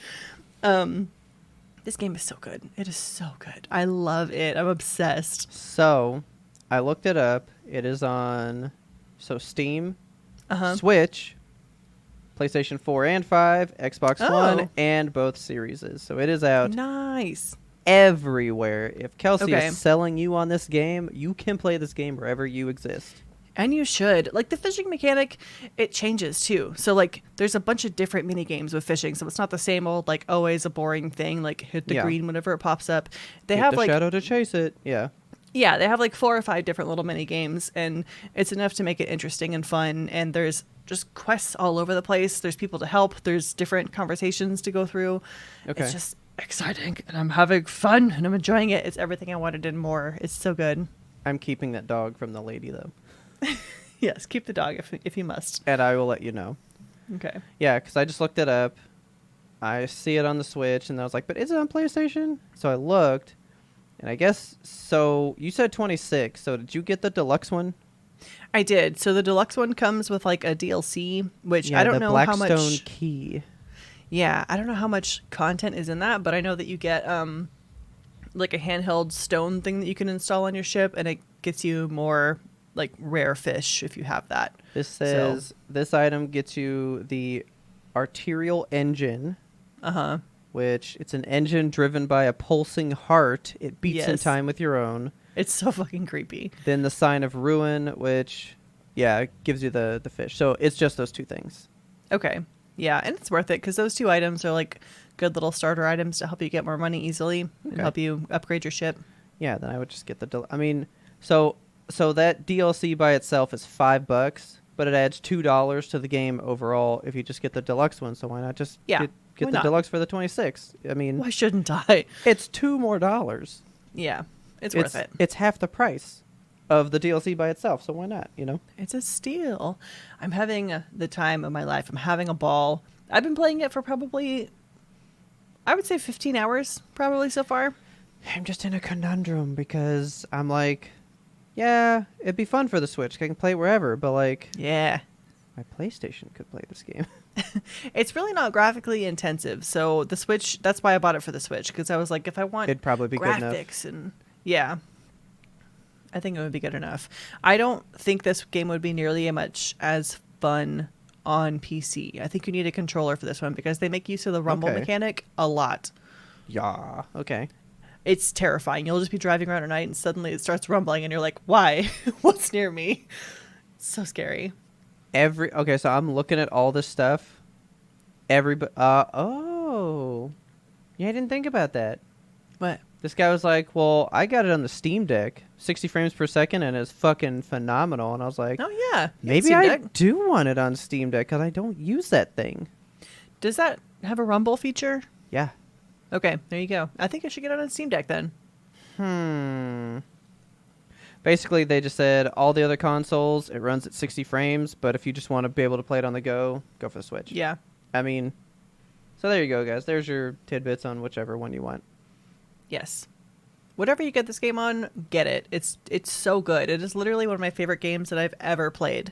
This game is so good. It is so good. I love it. I'm obsessed. So I looked it up. It is on Steam, Switch, PlayStation 4 and 5, Xbox One, and both series. So it is out. Nice. Everywhere. If Kelsey is selling you on this game, you can play this game wherever you exist. And you should. Like, the fishing mechanic, it changes, too. So, like, there's a bunch of different mini games with fishing. So it's not the same old, like, always a boring thing. Like, hit the green whenever it pops up. They have, like... shadow to chase it. Yeah. Yeah, they have, like, 4 or 5 different little mini games. And it's enough to make it interesting and fun. And there's just quests all over the place. There's people to help. There's different conversations to go through. Okay. It's just exciting. And I'm having fun. And I'm enjoying it. It's everything I wanted and more. It's so good. I'm keeping that dog from the lady, though. Yes, keep the dog if you must. And I will let you know. Okay. Yeah, because I just looked it up. I see it on the Switch, and I was like, but is it on PlayStation? So I looked, and I guess, so you said 26, so did you get the deluxe one? I did. So the deluxe one comes with like a DLC, which I don't know how much... Blackstone Key. Yeah, I don't know how much content is in that, but I know that you get like a handheld stone thing that you can install on your ship, and it gets you more... like rare fish if you have that. This says this item gets you the arterial engine. Which it's an engine driven by a pulsing heart. It beats in time with your own. It's so fucking creepy. Then the sign of ruin, which gives you the fish. So it's just those 2 things. Okay. Yeah, and it's worth it because those 2 items are like good little starter items to help you get more money easily and help you upgrade your ship. Yeah, then I would just get So that DLC by itself is $5, but it adds $2 to the game overall if you just get the deluxe one. So why not just get the deluxe for the 26? I mean, why shouldn't I? It's $2 more. Yeah, it's worth it. It's half the price of the DLC by itself. So why not? You know, it's a steal. I'm having the time of my life. I'm having a ball. I've been playing it for probably, I would say 15 hours probably so far. I'm just in a conundrum because I'm like, yeah, it'd be fun for the Switch. I can play it wherever, but like... Yeah. My PlayStation could play this game. It's really not graphically intensive, so the Switch... That's why I bought it for the Switch, because I was like, if I want it'd probably be graphics good enough. And... Yeah. I think it would be good enough. I don't think this game would be nearly as much as fun on PC. I think you need a controller for this one, because they make use of the rumble mechanic a lot. Yeah. Okay. It's terrifying. You'll just be driving around at night and suddenly it starts rumbling and you're like, why? What's near me? So scary. Okay, so I'm looking at all this stuff. Everybody, oh, yeah, I didn't think about that. What? This guy was like, well, I got it on the Steam Deck, 60 frames per second, and it's fucking phenomenal. And I was like, Oh yeah. maybe I do want it on Steam Deck because I don't use that thing. Does that have a rumble feature? Yeah. Okay, there you go. I think I should get it on Steam Deck then. Basically, they just said all the other consoles, it runs at 60 frames, but if you just want to be able to play it on the go for the Switch. Yeah. I mean, so there you go, guys. There's your tidbits on whichever one you want. Yes. Whatever you get this game on, get it. It's so good. It is literally one of my favorite games that I've ever played.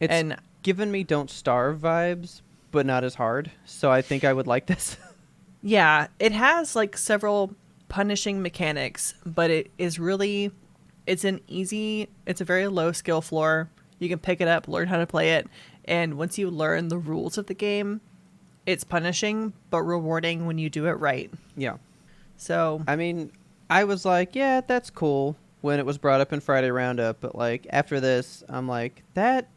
It's given me Don't Starve vibes, but not as hard. So I think I would like this. Yeah, it has like several punishing mechanics, but it is really, it's a very low skill floor. You can pick it up, learn how to play it, and once you learn the rules of the game, it's punishing but rewarding when you do it right. Yeah. So, I mean, I was like, yeah, that's cool when it was brought up in Friday Roundup, but like after this, I'm like, that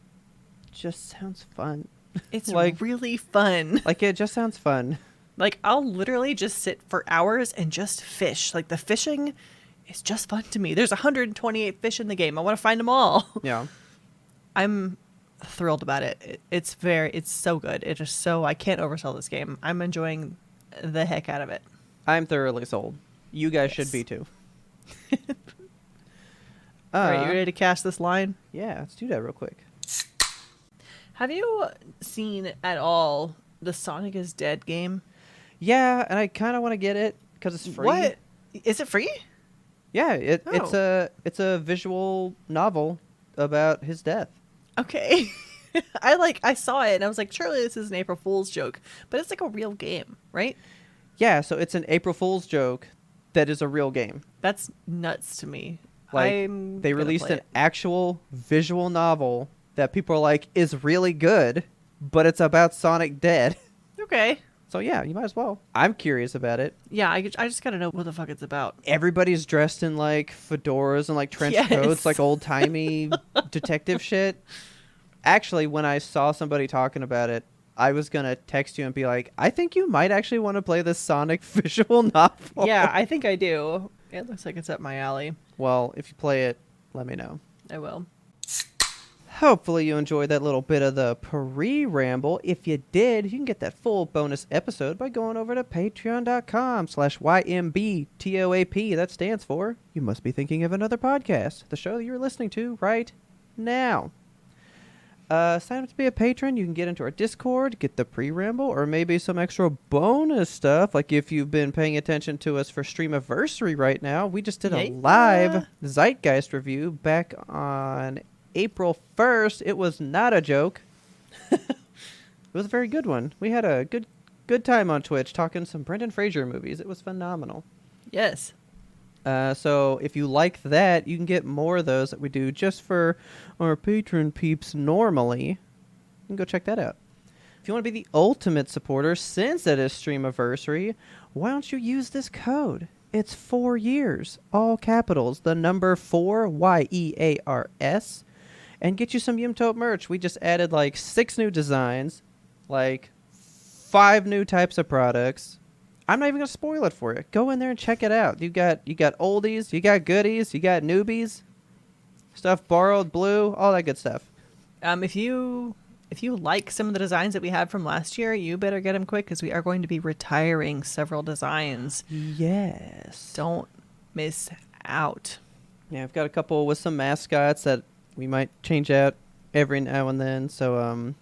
just sounds fun. It's like really fun. Like it just sounds fun. Like I'll literally just sit for hours and just fish. Like the fishing is just fun to me. There's 128 fish in the game. I want to find them all. Yeah. I'm thrilled about it. It's so good. It is so, I can't oversell this game. I'm enjoying the heck out of it. I'm thoroughly sold. You guys should be too. All right, you ready to cast this line? Yeah, let's do that real quick. Have you seen at all the Sonic is Dead game? Yeah, and I kind of want to get it because it's free. What? Is it free? Yeah, it's a visual novel about his death. Okay. I saw it and I was like, surely this is an April Fool's joke, but it's like a real game, right? Yeah, so it's an April Fool's joke that is a real game. That's nuts to me. Like they released an actual visual novel that people are like is really good, but it's about Sonic dead. Okay. So yeah, you might as well. I'm curious about it. Yeah, I just gotta know what the fuck it's about. Everybody's dressed in like fedoras and like trench coats, like old timey detective shit. Actually, when I saw somebody talking about it, I was gonna text you and be like, I think you might actually want to play this Sonic visual novel. Yeah, I think I do. It looks like it's up my alley. Well, if you play it, let me know. I will. Hopefully you enjoyed that little bit of the pre-ramble. If you did, you can get that full bonus episode by going over to patreon.com/YMBTOAP. That stands for You Must Be Thinking of Another Podcast, the show that you're listening to right now. Sign up to be a patron. You can get into our Discord, get the pre-ramble, or maybe some extra bonus stuff. Like if you've been paying attention to us for Streamiversary right now, we just did a live Zeitgeist review back on April 1st. It was not a joke. It was a very good one. We had a good time on Twitch talking some Brendan Fraser movies. It was phenomenal. Yes. So if you like that, you can get more of those that we do just for our patron peeps normally. You can go check that out. If you want to be the ultimate supporter, since it is Streamiversary, why don't you use this code? It's 4 years, all capitals, the number 4, YEARS, and get you some Yimtope merch. We just added like 6 new designs, like 5 new types of products. I'm not even going to spoil it for you. Go in there and check it out. You got oldies, you got goodies, you got newbies, stuff borrowed, blue, all that good stuff. If you like some of the designs that we had from last year, you better get them quick because we are going to be retiring several designs. Yes. Don't miss out. Yeah, I've got a couple with some mascots that we might change out every now and then. So,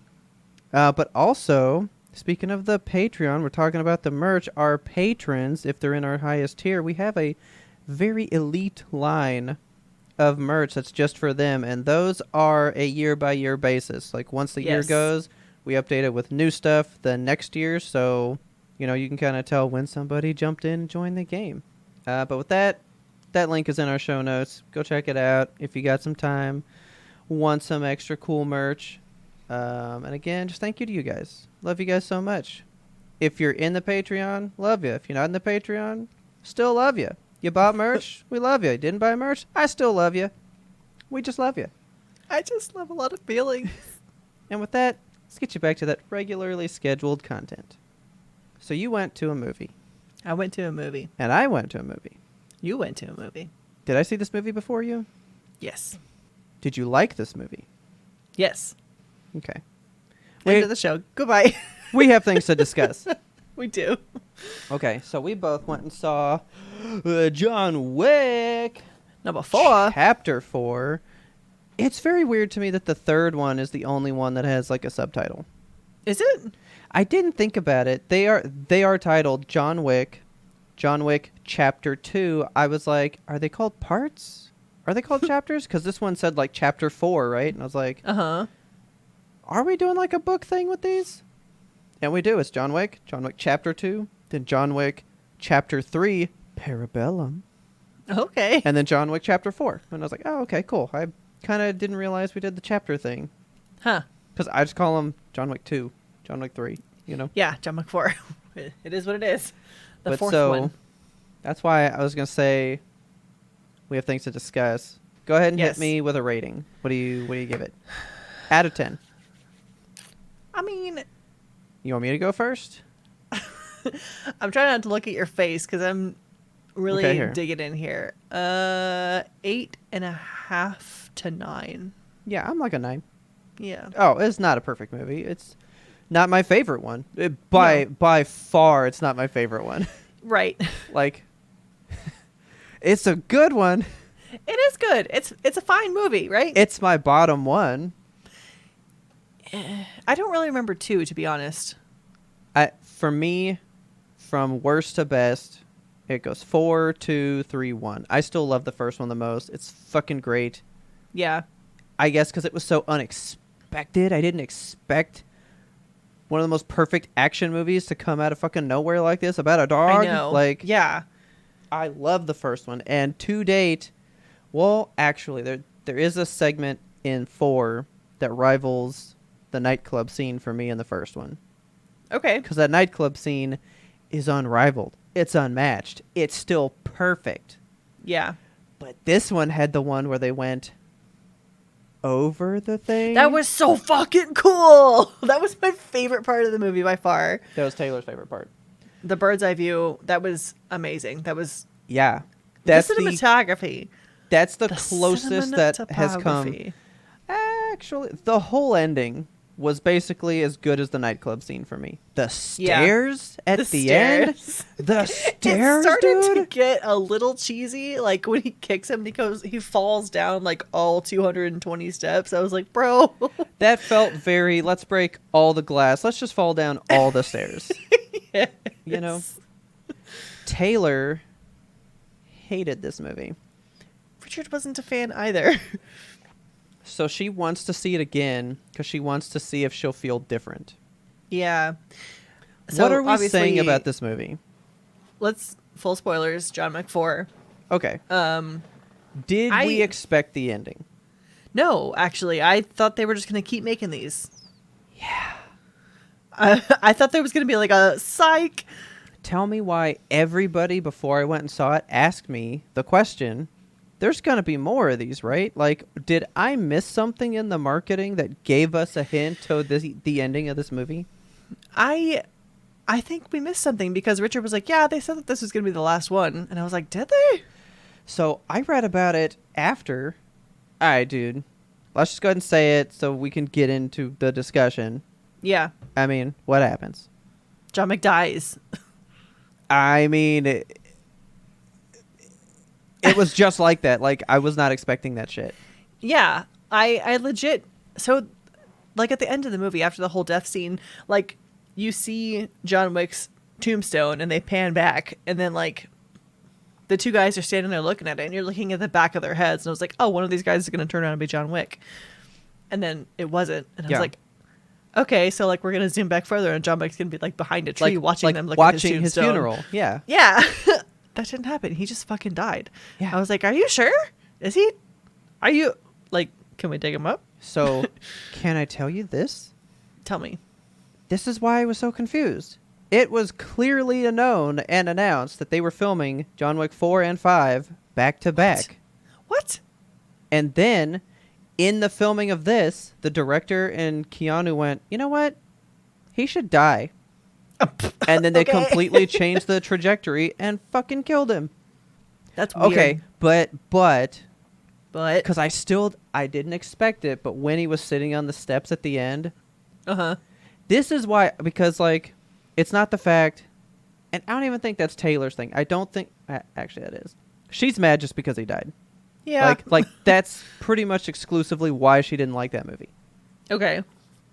but also, speaking of the Patreon, we're talking about the merch. Our patrons, if they're in our highest tier, we have a very elite line of merch that's just for them, and those are a year-by-year basis. Like, once the year goes, we update it with new stuff the next year, so, you know, you can kind of tell when somebody jumped in and joined the game. But with that link is in our show notes. Go check it out if you got some time, want some extra cool merch. And again, just thank you to you guys. Love you guys so much. If you're in the Patreon, love you. If you're not in the Patreon, still love you. You bought merch, we love you. You didn't buy merch, I still love you. We just love you. I just love a lot of feelings. And with that, let's get you back to that regularly scheduled content. So you went to a movie. I went to a movie. And I went to a movie. You went to a movie. Did I see this movie before you? Yes. Did you like this movie? Yes. Okay. End of the show. Goodbye. We have things to discuss. We do. Okay, so we both went and saw John Wick. Number 4. Chapter 4. It's very weird to me that the third one is the only one that has like a subtitle. Is it? I didn't think about it. They are titled John Wick Chapter 2. I was like, are they called parts? Are they called chapters? Because this one said like Chapter 4, right? And I was like, Uh-huh. Are we doing like a book thing with these? And we do. It's John Wick Chapter 2, then John Wick Chapter 3, Parabellum. Okay. And then John Wick Chapter 4. And I was like, oh, okay, cool. I kind of didn't realize we did the chapter thing. Huh. Because I just call them John Wick 2, John Wick 3, you know? Yeah, John Wick 4. It is what it is. The But fourth so, one. That's why I was going to say we have things to discuss. Go ahead and Yes. hit me with a rating. What do you give it? Out of 10. I mean, You want me to go first? I'm trying not to look at your face because I'm really Okay, here. digging in here. 8.5 to 9. Yeah, I'm like a 9. Yeah. Oh, it's not a perfect movie. It's not my favorite one. By far, it's not my favorite one. Right. Like, it's a good one. It is good. It's a fine movie, right? It's my bottom one. I don't really remember 2, to be honest. For me, from worst to best, it goes 4, 2, 3, 1. I still love the first one the most. It's fucking great. Yeah. I guess because it was so unexpected. I didn't expect one of the most perfect action movies to come out of fucking nowhere like this about a dog. I know. Like, yeah. I love the first one. And to date, well, actually, there is a segment in 4 that rivals the nightclub scene for me in the first one. Okay. Because that nightclub scene is unrivaled. It's unmatched. It's still perfect. Yeah. But this one had the one where they went over the thing. That was so fucking cool. That was my favorite part of the movie by far. That was Taylor's favorite part. The bird's eye view, that was amazing. That was Yeah. That's the cinematography. That's the closest that has come. cinematography. Actually, the whole ending was basically as good as the nightclub scene for me. The stairs at the end. The stairs, it started dude. to get a little cheesy. Like when he kicks him, he falls down like all 220 steps. I was like, bro. That felt very, let's break all the glass. Let's just fall down all the stairs. Yes. You know? Taylor hated this movie. Richard wasn't a fan either. So she wants to see it again because she wants to see if she'll feel different. Yeah. So what are we saying obviously, about this movie? Let's full spoilers. John Wick 4. Okay. Did I- we expect the ending? No, actually, I thought they were just going to keep making these. Yeah. I thought there was going to be like a psych. Tell me why everybody before I went and saw it asked me the question, there's going to be more of these, right? Like, did I miss something in the marketing that gave us a hint to the ending of this movie? I think we missed something because Richard was like, yeah, they said that this was going to be the last one. And I was like, did they? So I read about it after. All right, dude. Let's just go ahead and say it so we can get into the discussion. Yeah. I mean, what happens? John Wick dies. I mean, it was just like that. Like, I was not expecting that shit. Yeah. I legit. So, like, at the end of the movie, after the whole death scene, like, you see John Wick's tombstone and they pan back. And then, like, the two guys are standing there looking at it. And you're looking at the back of their heads. And I was like, oh, one of these guys is going to turn around and be John Wick. And then it wasn't. And I was like, okay, so like we're gonna zoom back further, and John Wick's gonna be like behind a tree, watching them, watching at his funeral. Yeah, yeah. That didn't happen. He just fucking died. Yeah. I was like, are you sure? Is he? Are you like? Can we dig him up? So, can I tell you this? Tell me. This is why I was so confused. It was clearly known and announced that they were filming John Wick 4 and 5 back to back. What? And then In the filming of this, the director and Keanu went, you know what? He should die. And then they completely changed the trajectory and fucking killed him. That's weird. Okay, but because I didn't expect it, but when he was sitting on the steps at the end, this is why, because like, it's not the fact, and I don't even think that's Taylor's thing. I don't think, actually that is. She's mad just because he died. Yeah. Like that's pretty much exclusively why she didn't like that movie. Okay.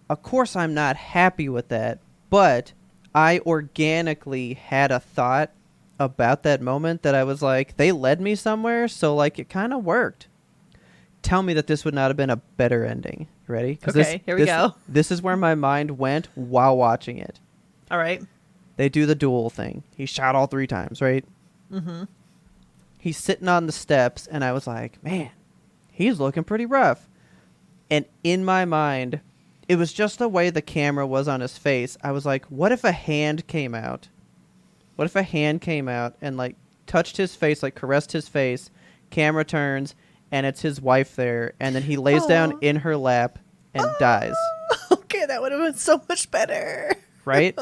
Of course I'm not happy with that, but I organically had a thought about that moment that I was like, they led me somewhere, so like it kind of worked. Tell me that this would not have been a better ending. You ready? Okay, here we go. This is where my mind went while watching it. All right. They do the duel thing. He shot all 3 times, right? Mm-hmm. He's sitting on the steps, and I was like, man, he's looking pretty rough. And in my mind, it was just the way the camera was on his face. I was like, what if a hand came out? What if a hand came out and, like, touched his face, like, caressed his face, camera turns, and it's his wife there, and then he lays down in her lap and dies. Okay, that would have been so much better. Right?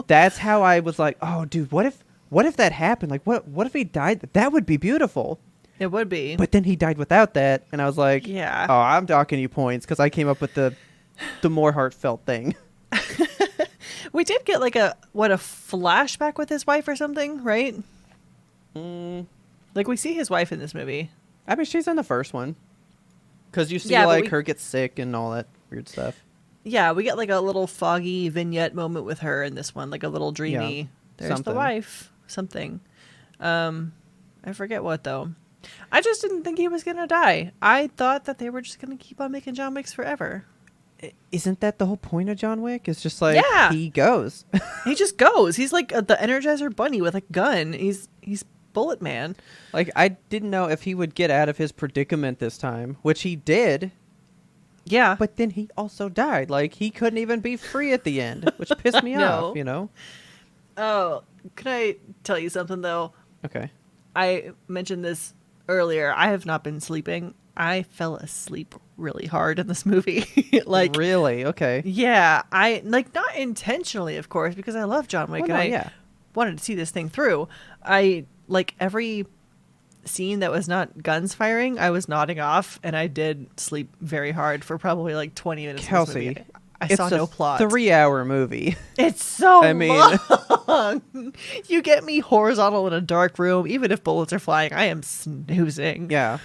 That's how I was like, oh, dude, what if that happened? Like, what if he died? That would be beautiful. It would be. But then he died without that, and I was like, yeah. Oh, I'm docking you points because I came up with the more heartfelt thing. We did get like a flashback with his wife or something, right? Like we see his wife in this movie. I mean, she's in the first one. Because you see her get sick and all that weird stuff. Yeah, we get like a little foggy vignette moment with her in this one, like a little dreamy. Yeah, There's something. the wife. Something. I forget what though. I just didn't think he was going to die. I thought that they were just going to keep on making John Wicks forever. Isn't that the whole point of John Wick? It's just like, he goes. He just goes. He's like the Energizer Bunny with a gun. He's Bullet Man. Like, I didn't know if he would get out of his predicament this time, which he did. Yeah. But then he also died. Like, he couldn't even be free at the end, which pissed me off, you know? Oh, can I tell you something, though? Okay. I mentioned this earlier. I have not been sleeping. I fell asleep really hard in this movie. Like, really? Okay. Yeah. I, like, not intentionally, of course, because I love John Wick and I wanted to see this thing through. I, like, every scene that was not guns firing, I was nodding off, and I did sleep very hard for probably like 20 minutes. Kelsey, of this movie. I saw no plot. It's a 3-hour movie. It's so long. You get me horizontal in a dark room, even if bullets are flying, I am snoozing. Yeah.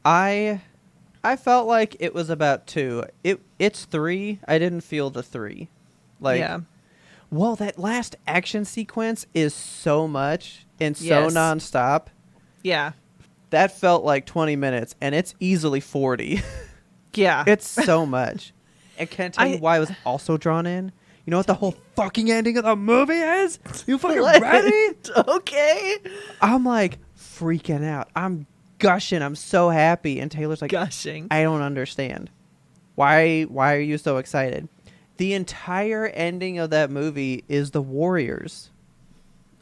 I felt like it was about 2. It's 3. I didn't feel the 3. Like, yeah. Well, that last action sequence is so much and so nonstop. Yeah. That felt like 20 minutes, and it's easily 40. Yeah. It's so much. And can I tell you why I was also drawn in? You know what the whole fucking ending of the movie is? You fucking ready? Okay. I'm like freaking out. I'm gushing. I'm so happy. And Taylor's like, gushing. I don't understand. Why are you so excited? The entire ending of that movie is the Warriors.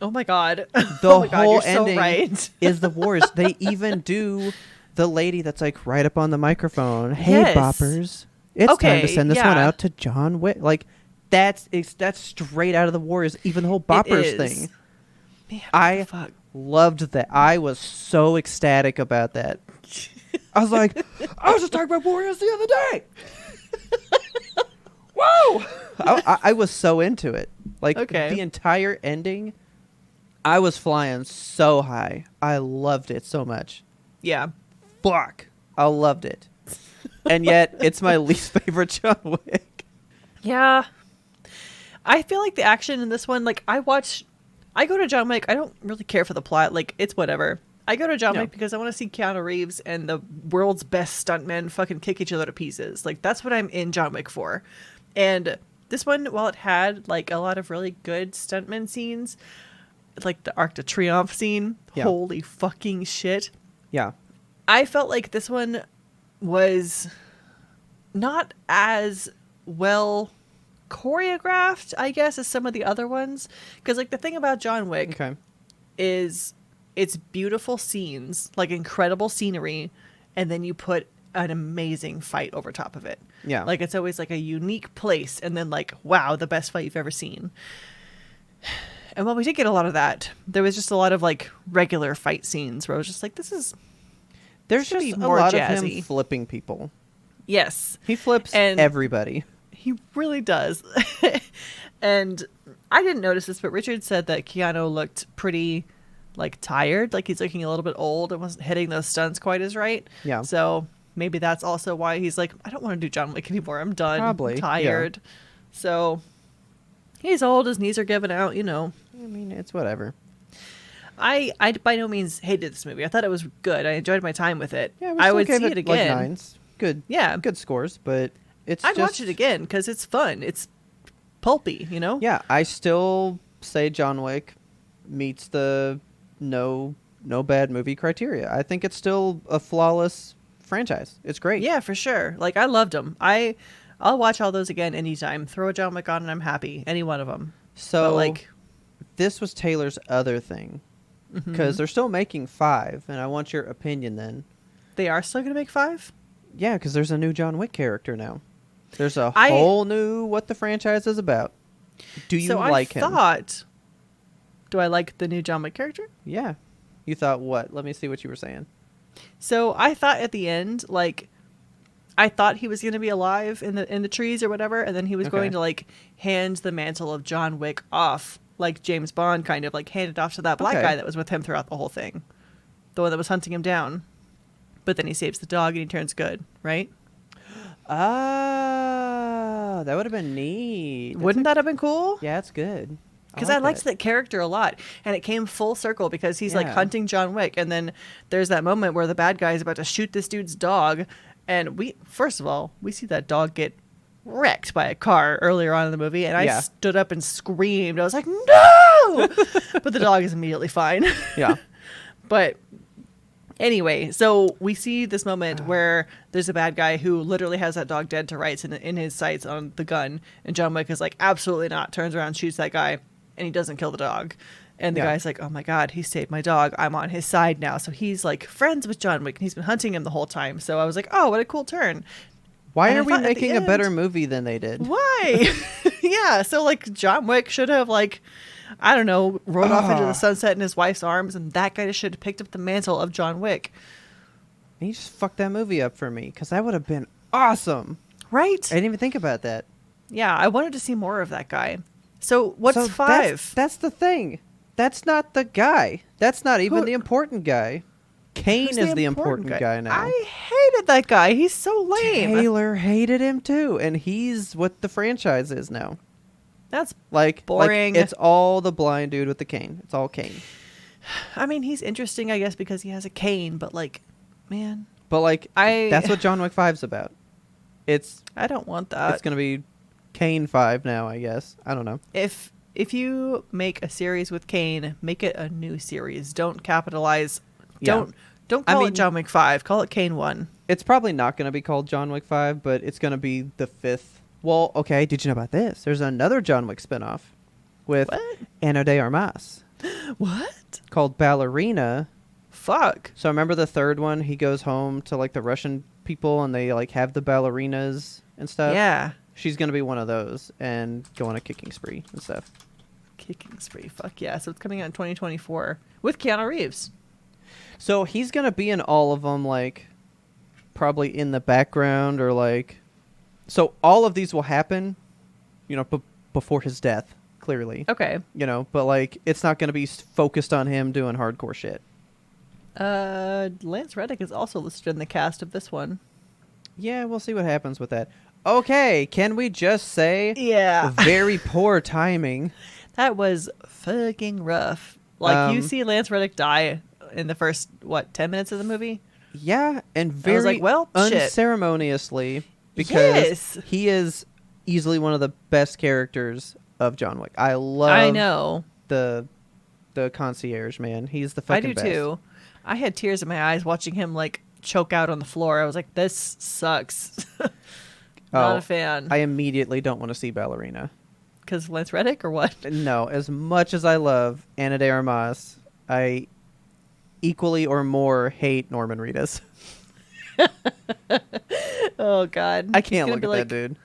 Oh my God. The whole ending so right. is the Warriors. They even do the lady that's like right up on the microphone. Hey, boppers. It's time to send this one out to John Wick. Like, that's straight out of the Warriors. Even the whole boppers thing. Man, I loved that. I was so ecstatic about that. I was like, I was just talking about Warriors the other day. Whoa! I was so into it. Like, the entire ending, I was flying so high. I loved it so much. Yeah. Fuck. I loved it. And yet, it's my least favorite John Wick. Yeah. I feel like the action in this one, like, I go to John Wick, I don't really care for the plot. Like, it's whatever. I go to John Wick because I want to see Keanu Reeves and the world's best stuntmen fucking kick each other to pieces. Like, that's what I'm in John Wick for. And this one, while it had, like, a lot of really good stuntman scenes, like the Arc de Triomphe scene, holy fucking shit. Yeah. I felt like this one was not as well choreographed, I guess, as some of the other ones. Because, like, the thing about John Wick is it's beautiful scenes, like incredible scenery, and then you put an amazing fight over top of it. Yeah. Like, it's always like a unique place, and then like, wow, the best fight you've ever seen. And while we did get a lot of that, there was just a lot of like regular fight scenes where I was just like, there's just a lot of him flipping people. Yes. He flips everybody. He really does. And I didn't notice this, but Richard said that Keanu looked pretty like tired, like he's looking a little bit old and wasn't hitting those stunts quite as right. Yeah. So maybe that's also why he's like, I don't want to do John Wick anymore. I'm done. Probably. I'm tired. Yeah. So he's old. His knees are giving out, you know. I mean, it's whatever. I by no means hated this movie. I thought it was good. I enjoyed my time with it. Yeah, I would see it again. Like 9s. Good. Yeah. Good scores, but I'd watch it again because it's fun. It's pulpy, you know? Yeah, I still say John Wick meets the no bad movie criteria. I think it's still a flawless franchise. It's great. Yeah, for sure. Like, I loved them. I'll watch all those again anytime. Throw a John Wick on and I'm happy. Any one of them. So, but like, this was Taylor's other thing. Because they're still making 5, and I want your opinion then. They are still going to make 5? Yeah, because there's a new John Wick character now. There's a whole new what the franchise is about. Do you like him? Do I like the new John Wick character? Yeah. You thought what? Let me see what you were saying. So I thought at the end, like, I thought he was going to be alive in the trees or whatever, and then he was going to like hand the mantle of John Wick off, like James Bond kind of like handed off to that black guy that was with him throughout the whole thing, the one that was hunting him down. But then he saves the dog and he turns good, right? Ah, that would have been neat. Wouldn't that have been cool? Yeah, it's good. Because I liked that character a lot. And it came full circle because he's like hunting John Wick. And then there's that moment where the bad guy is about to shoot this dude's dog. And first of all, we see that dog get wrecked by a car earlier on in the movie. And I stood up and screamed. I was like, no! But the dog is immediately fine. Yeah. But anyway, so we see this moment where there's a bad guy who literally has that dog dead to rights in his sights on the gun. And John Wick is like, absolutely not. Turns around, shoots that guy, and he doesn't kill the dog. And the guy's like, oh my God, he saved my dog. I'm on his side now. So he's like friends with John Wick, and he's been hunting him the whole time. So I was like, oh, what a cool turn. Why are we making a better movie than they did? Why? Yeah, so like John Wick should have like, I don't know, rode off into the sunset in his wife's arms, and that guy should have picked up the mantle of John Wick. And he just fucked that movie up for me, because that would have been awesome. Right? I didn't even think about that. Yeah, I wanted to see more of that guy. So what's 5? That's the thing. That's not the guy. That's not even the important guy. Kane is the important guy now. I hated that guy. He's so lame. Taylor hated him too, and he's what the franchise is now. That's like boring. Like, it's all the blind dude with the cane. It's all Kane. I mean, he's interesting, I guess, because he has a cane, but like, man. But like, that's what John Wick 5's about. I don't want that. It's gonna be Kane 5 now, I guess. I don't know. If you make a series with Kane, make it a new series. Don't capitalize. Don't call it John Wick 5. Call it Kane 1. It's probably not going to be called John Wick 5, but it's going to be the 5th. Well, okay, did you know about this? There's another John Wick spinoff with Ana de Armas. What? Called Ballerina. Fuck. So remember the third one? He goes home to like the Russian people and they like have the ballerinas and stuff. Yeah. She's going to be one of those and go on a kicking spree and stuff. Kicking spree. Fuck yeah. So it's coming out in 2024 with Keanu Reeves. So he's going to be in all of them, like, probably in the background or, like... So all of these will happen, you know, before his death, clearly. Okay. You know, but, like, it's not going to be focused on him doing hardcore shit. Lance Reddick is also listed in the cast of this one. Yeah, we'll see what happens with that. Okay, can we just say... Yeah. Very poor timing. That was fucking rough. Like, you see Lance Reddick die... in the first 10 minutes of the movie. Yeah, and very I was like, well, unceremoniously because he is easily one of the best characters of John Wick. I know the concierge, man. He's the fucking best. I do too. I had tears in my eyes watching him like choke out on the floor. I was like, this sucks. Not a fan. I immediately don't want to see Ballerina. Because Lance Reddick or what? No, as much as I love Ana de Armas, I equally or more hate Norman Reedus. Oh God, I He's can't gonna look be at like, that dude.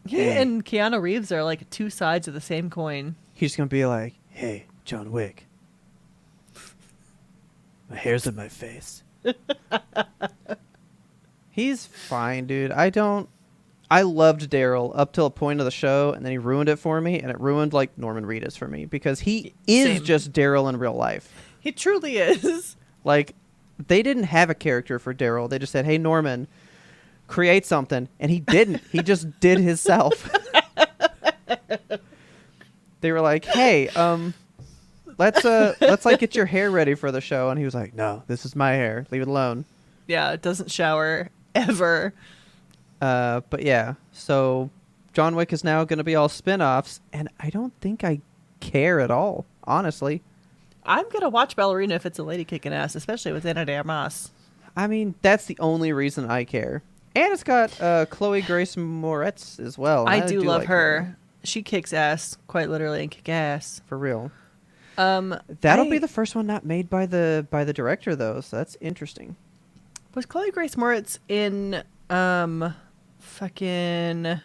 He and Keanu Reeves are like two sides of the same coin. He's gonna be like, "Hey, John Wick, my hair's in my face." He's fine, dude. I loved Daryl up till a point of the show, and then he ruined it for me, and it ruined like Norman Reedus for me because he is just Daryl in real life. He truly is. Like, they didn't have a character for Daryl. They just said, "Hey, Norman, create something," and he didn't. He just did himself. They were like, "Hey, let's like get your hair ready for the show," and he was like, "No, this is my hair. Leave it alone." Yeah, it doesn't shower ever. But yeah, so John Wick is now going to be all spin-offs, and I don't think I care at all, honestly. I'm gonna watch Ballerina if it's a lady kicking ass, especially with Ana de Armas. I mean, that's the only reason I care. And it's got Chloe Grace Moretz as well. I do love like her. She kicks ass, quite literally, and kick ass. for real. That'll be the first one not made by the director, though, so that's interesting. Was Chloe Grace Moretz in fucking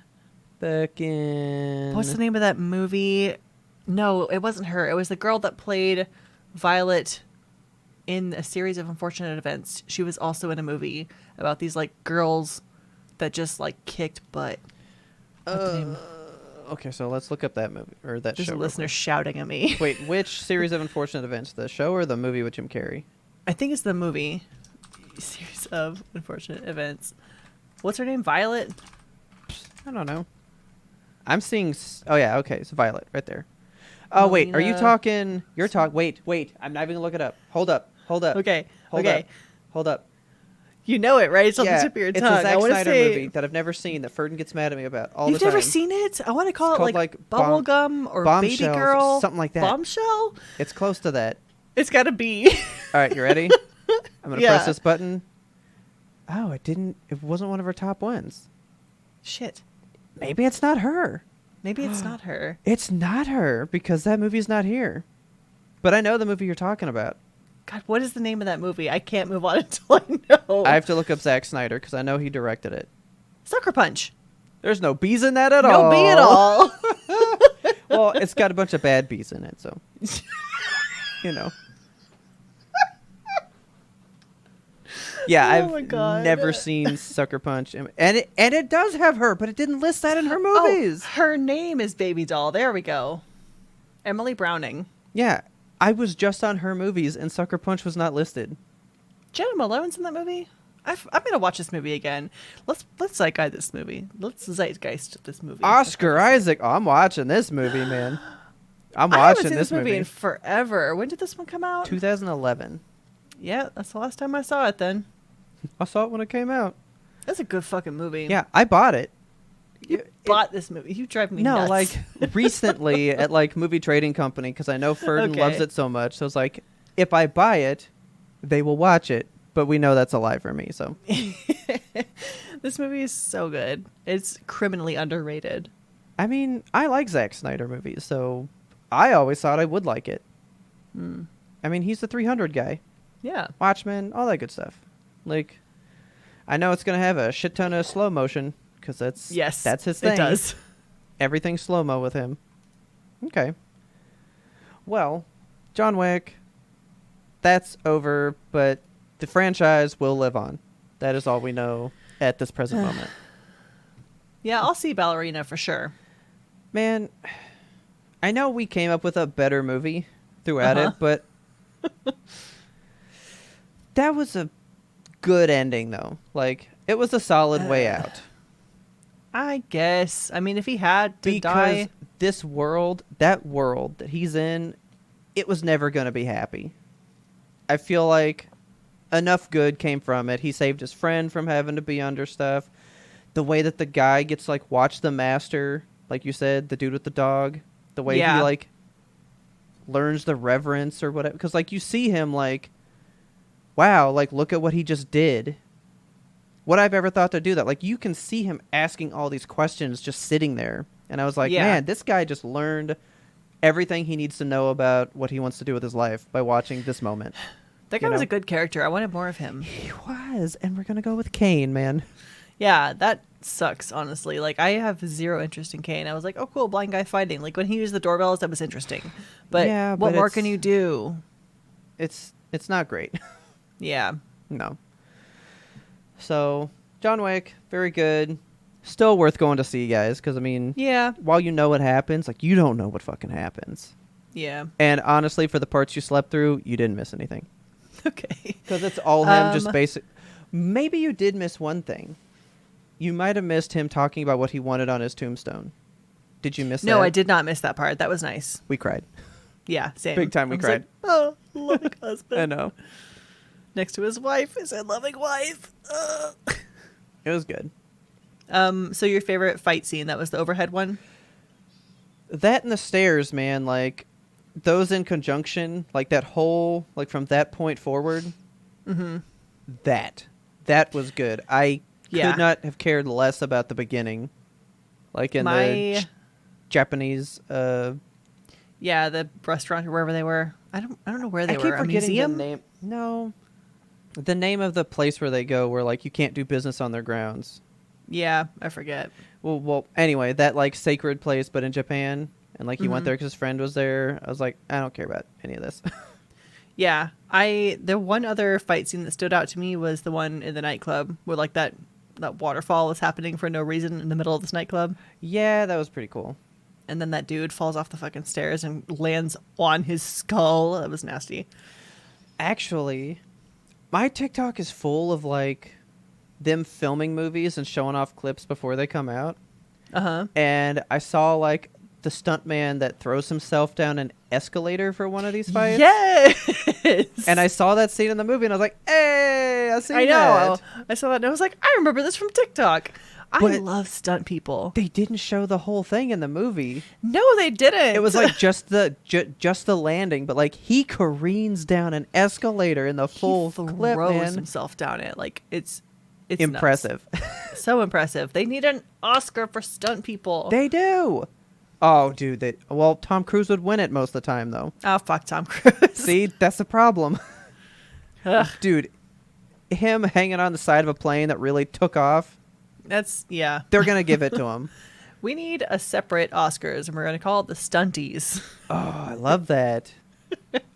what's the name of that movie? No, it wasn't her. It was the girl that played Violet in a series of unfortunate events. She was also in a movie about these like girls that just like kicked butt. What's the name? Okay, so let's look up that movie or that There's show. a listener shouting at me. Wait, which series of unfortunate events? The show or the movie with Jim Carrey? I think it's the movie. Series of unfortunate events. What's her name? Violet? I don't know. I'm seeing. Oh yeah, okay, it's Violet right there. Oh wait, are you talking? You're talking. Wait. I'm not even gonna look it up. Hold up. Okay. Hold up. You know it, right? It's on the tip of your tongue. It's a Zack I want to Snyder say movie that I've never seen that Ferdin gets mad at me about all the you've time. never seen it. I want to call It's it called, like Bubblegum or Baby Bombshells, Girl, something like that. Bombshell. It's close to that. It's got to be. All right, you ready? I'm gonna press this button. Oh, it didn't. It wasn't one of her top ones. Shit. Maybe it's not her. Maybe it's not her. It's not her because that movie's not here. But I know the movie you're talking about. God, what is the name of that movie? I can't move on until I know. I have to look up Zack Snyder because I know he directed it. Sucker Punch. There's no bees in that at all. No bee at all. Well, it's got a bunch of bad bees in it, so you know. Yeah, I've never seen Sucker Punch, and it does have her, but it didn't list that in her movies. Oh, her name is Baby Doll. There we go. Emily Browning. Yeah, I was just on her movies, and Sucker Punch was not listed. Jenna Malone's in that movie. I'm gonna watch this movie again. Let's zeitgeist this movie. Let's zeitgeist this movie. Oscar Isaac. Oh, I'm watching this movie, man. I'm I watching haven't seen this movie in forever. When did this one come out? 2011. Yeah, that's the last time I saw it. Then I saw it when it came out. that's a good fucking movie. Yeah, I bought it. You bought this movie. You drive me nuts. No, like recently at like Movie Trading Company because I know Ferdin loves it so much. So it's like, if I buy it, they will watch it. But we know that's a lie for me. So this movie is so good. It's criminally underrated. I mean, I like Zack Snyder movies, so I always thought I would like it. I mean, he's the 300 guy. Yeah. Watchmen, all that good stuff. Like, I know it's gonna have a shit ton of slow motion because that's his thing. It does. Everything's slow mo with him. Okay. Well, John Wick, that's over, but the franchise will live on. That is all we know at this present moment. Yeah, I'll see Ballerina for sure. Man, I know we came up with a better movie throughout it, but that was a good ending, though. Like, it was a solid way out. I guess. I mean, if he had to die... this world, that world that he's in, it was never going to be happy. I feel like enough good came from it. He saved his friend from having to be under stuff. The way that the guy gets, like, watch the master, like you said, the dude with the dog. The way he, like, learns the reverence or whatever. Because, like, you see him, like, wow, like, look at what he just did. Would I've ever thought to do that? Like, you can see him asking all these questions just sitting there. And I was like, man, this guy just learned everything he needs to know about what he wants to do with his life by watching this moment. That guy was a good character. I wanted more of him. He was, and we're gonna go with Kane, man. Yeah, that sucks, honestly. Like, I have zero interest in Kane. I was like, oh, cool, blind guy fighting. Like, when he used the doorbells, that was interesting. But yeah, what more can you do? It's not great. Yeah. No. So, John Wick, very good. Still worth going to see, guys, because, I mean, yeah, while you know what happens, like, you don't know what fucking happens. Yeah. And honestly, for the parts you slept through, you didn't miss anything. Okay. Because it's all him, just basic. Maybe you did miss one thing. You might have missed him talking about what he wanted on his tombstone. Did you miss that? No, I did not miss that part. That was nice. We cried. Yeah, same. Big time we cried. Like, oh, loving husband. I know. Next to his wife is a loving wife. It was good. So your favorite fight scene, that was the overhead one? That and the stairs, man, like, those in conjunction, like, that whole, like, from that point forward, that was good. I could not have cared less about the beginning. Like, in the Japanese, yeah, the restaurant or wherever they were. I don't know where they were. I keep forgetting a museum? the name. No. The name of the place where they go where, like, you can't do business on their grounds. Yeah, I forget. Well, anyway, that, like, sacred place, but in Japan. And, like, he went there because his friend was there. I was like, I don't care about any of this. Yeah. The one other fight scene that stood out to me was the one in the nightclub where, like, that waterfall was happening for no reason in the middle of this nightclub. Yeah, that was pretty cool. And then that dude falls off the fucking stairs and lands on his skull. That was nasty. Actually, my TikTok is full of, like, them filming movies and showing off clips before they come out. And I saw, like, the stuntman that throws himself down an escalator for one of these fights. Yes! And I saw that scene in the movie and I was like, hey, I know. That. I saw that and I was like, I remember this from TikTok. I love stunt people. They didn't show the whole thing in the movie. No, they didn't. It was like just the landing, but like he careens down an escalator in the full clip, man. Throws himself down it. Like it's impressive. So impressive. They need an Oscar for stunt people. They do. Oh, dude. Tom Cruise would win it most of the time, though. Oh, fuck Tom Cruise. See, that's the problem. Dude, him hanging on the side of a plane that really took off. Yeah. They're going to give it to him. We need a separate Oscars, and we're going to call it the Stunties. Oh, I love that.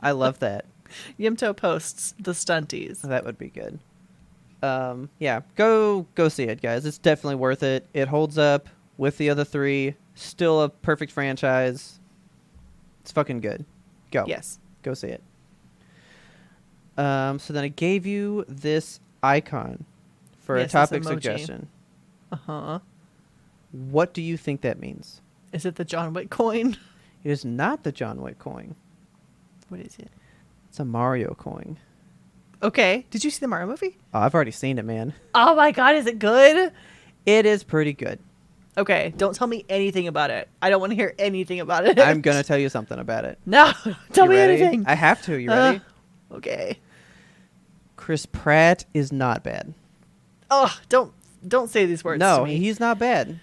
I love that. Yimto posts the Stunties. That would be good. Yeah, go see it, guys. It's definitely worth it. It holds up with the other three. Still a perfect franchise. It's fucking good. Go. Yes. Go see it. So then I gave you this icon for a topic suggestion. Uh-huh. What do you think that means? Is it the John Wick coin? It is not the John Wick coin. What is it? It's a Mario coin. Okay. Did you see the Mario movie? Oh, I've already seen it, man. Oh my god, is it good? It is pretty good. Okay, don't tell me anything about it. I don't want to hear anything about it. I'm going to tell you something about it. No, tell me ready? anything. I have to. You ready? Okay. Chris Pratt is not bad. Oh, don't say these words to me. No, he's not bad.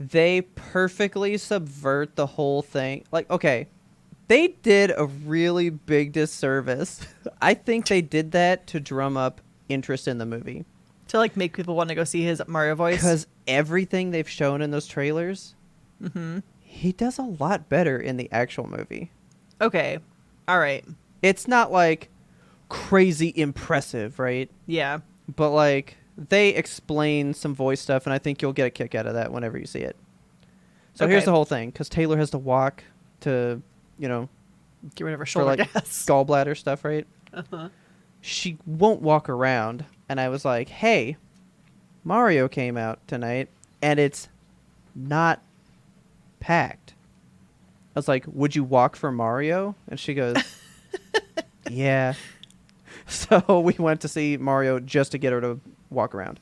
They perfectly subvert the whole thing. Like, okay, they did a really big disservice. I think they did that to drum up interest in the movie. To like make people want to go see his Mario voice? Because everything they've shown in those trailers, he does a lot better in the actual movie. Okay. All right. It's not like crazy impressive, right? Yeah. But like they explain some voice stuff, and I think you'll get a kick out of that whenever you see it. So here's the whole thing, because Taylor has to walk to, get rid of her shoulder gas. Gallbladder stuff, right? She won't walk around, and I was like, hey, Mario came out tonight, and it's not packed. I was like, would you walk for Mario? And she goes, yeah. So we went to see Mario just to get her to walk around.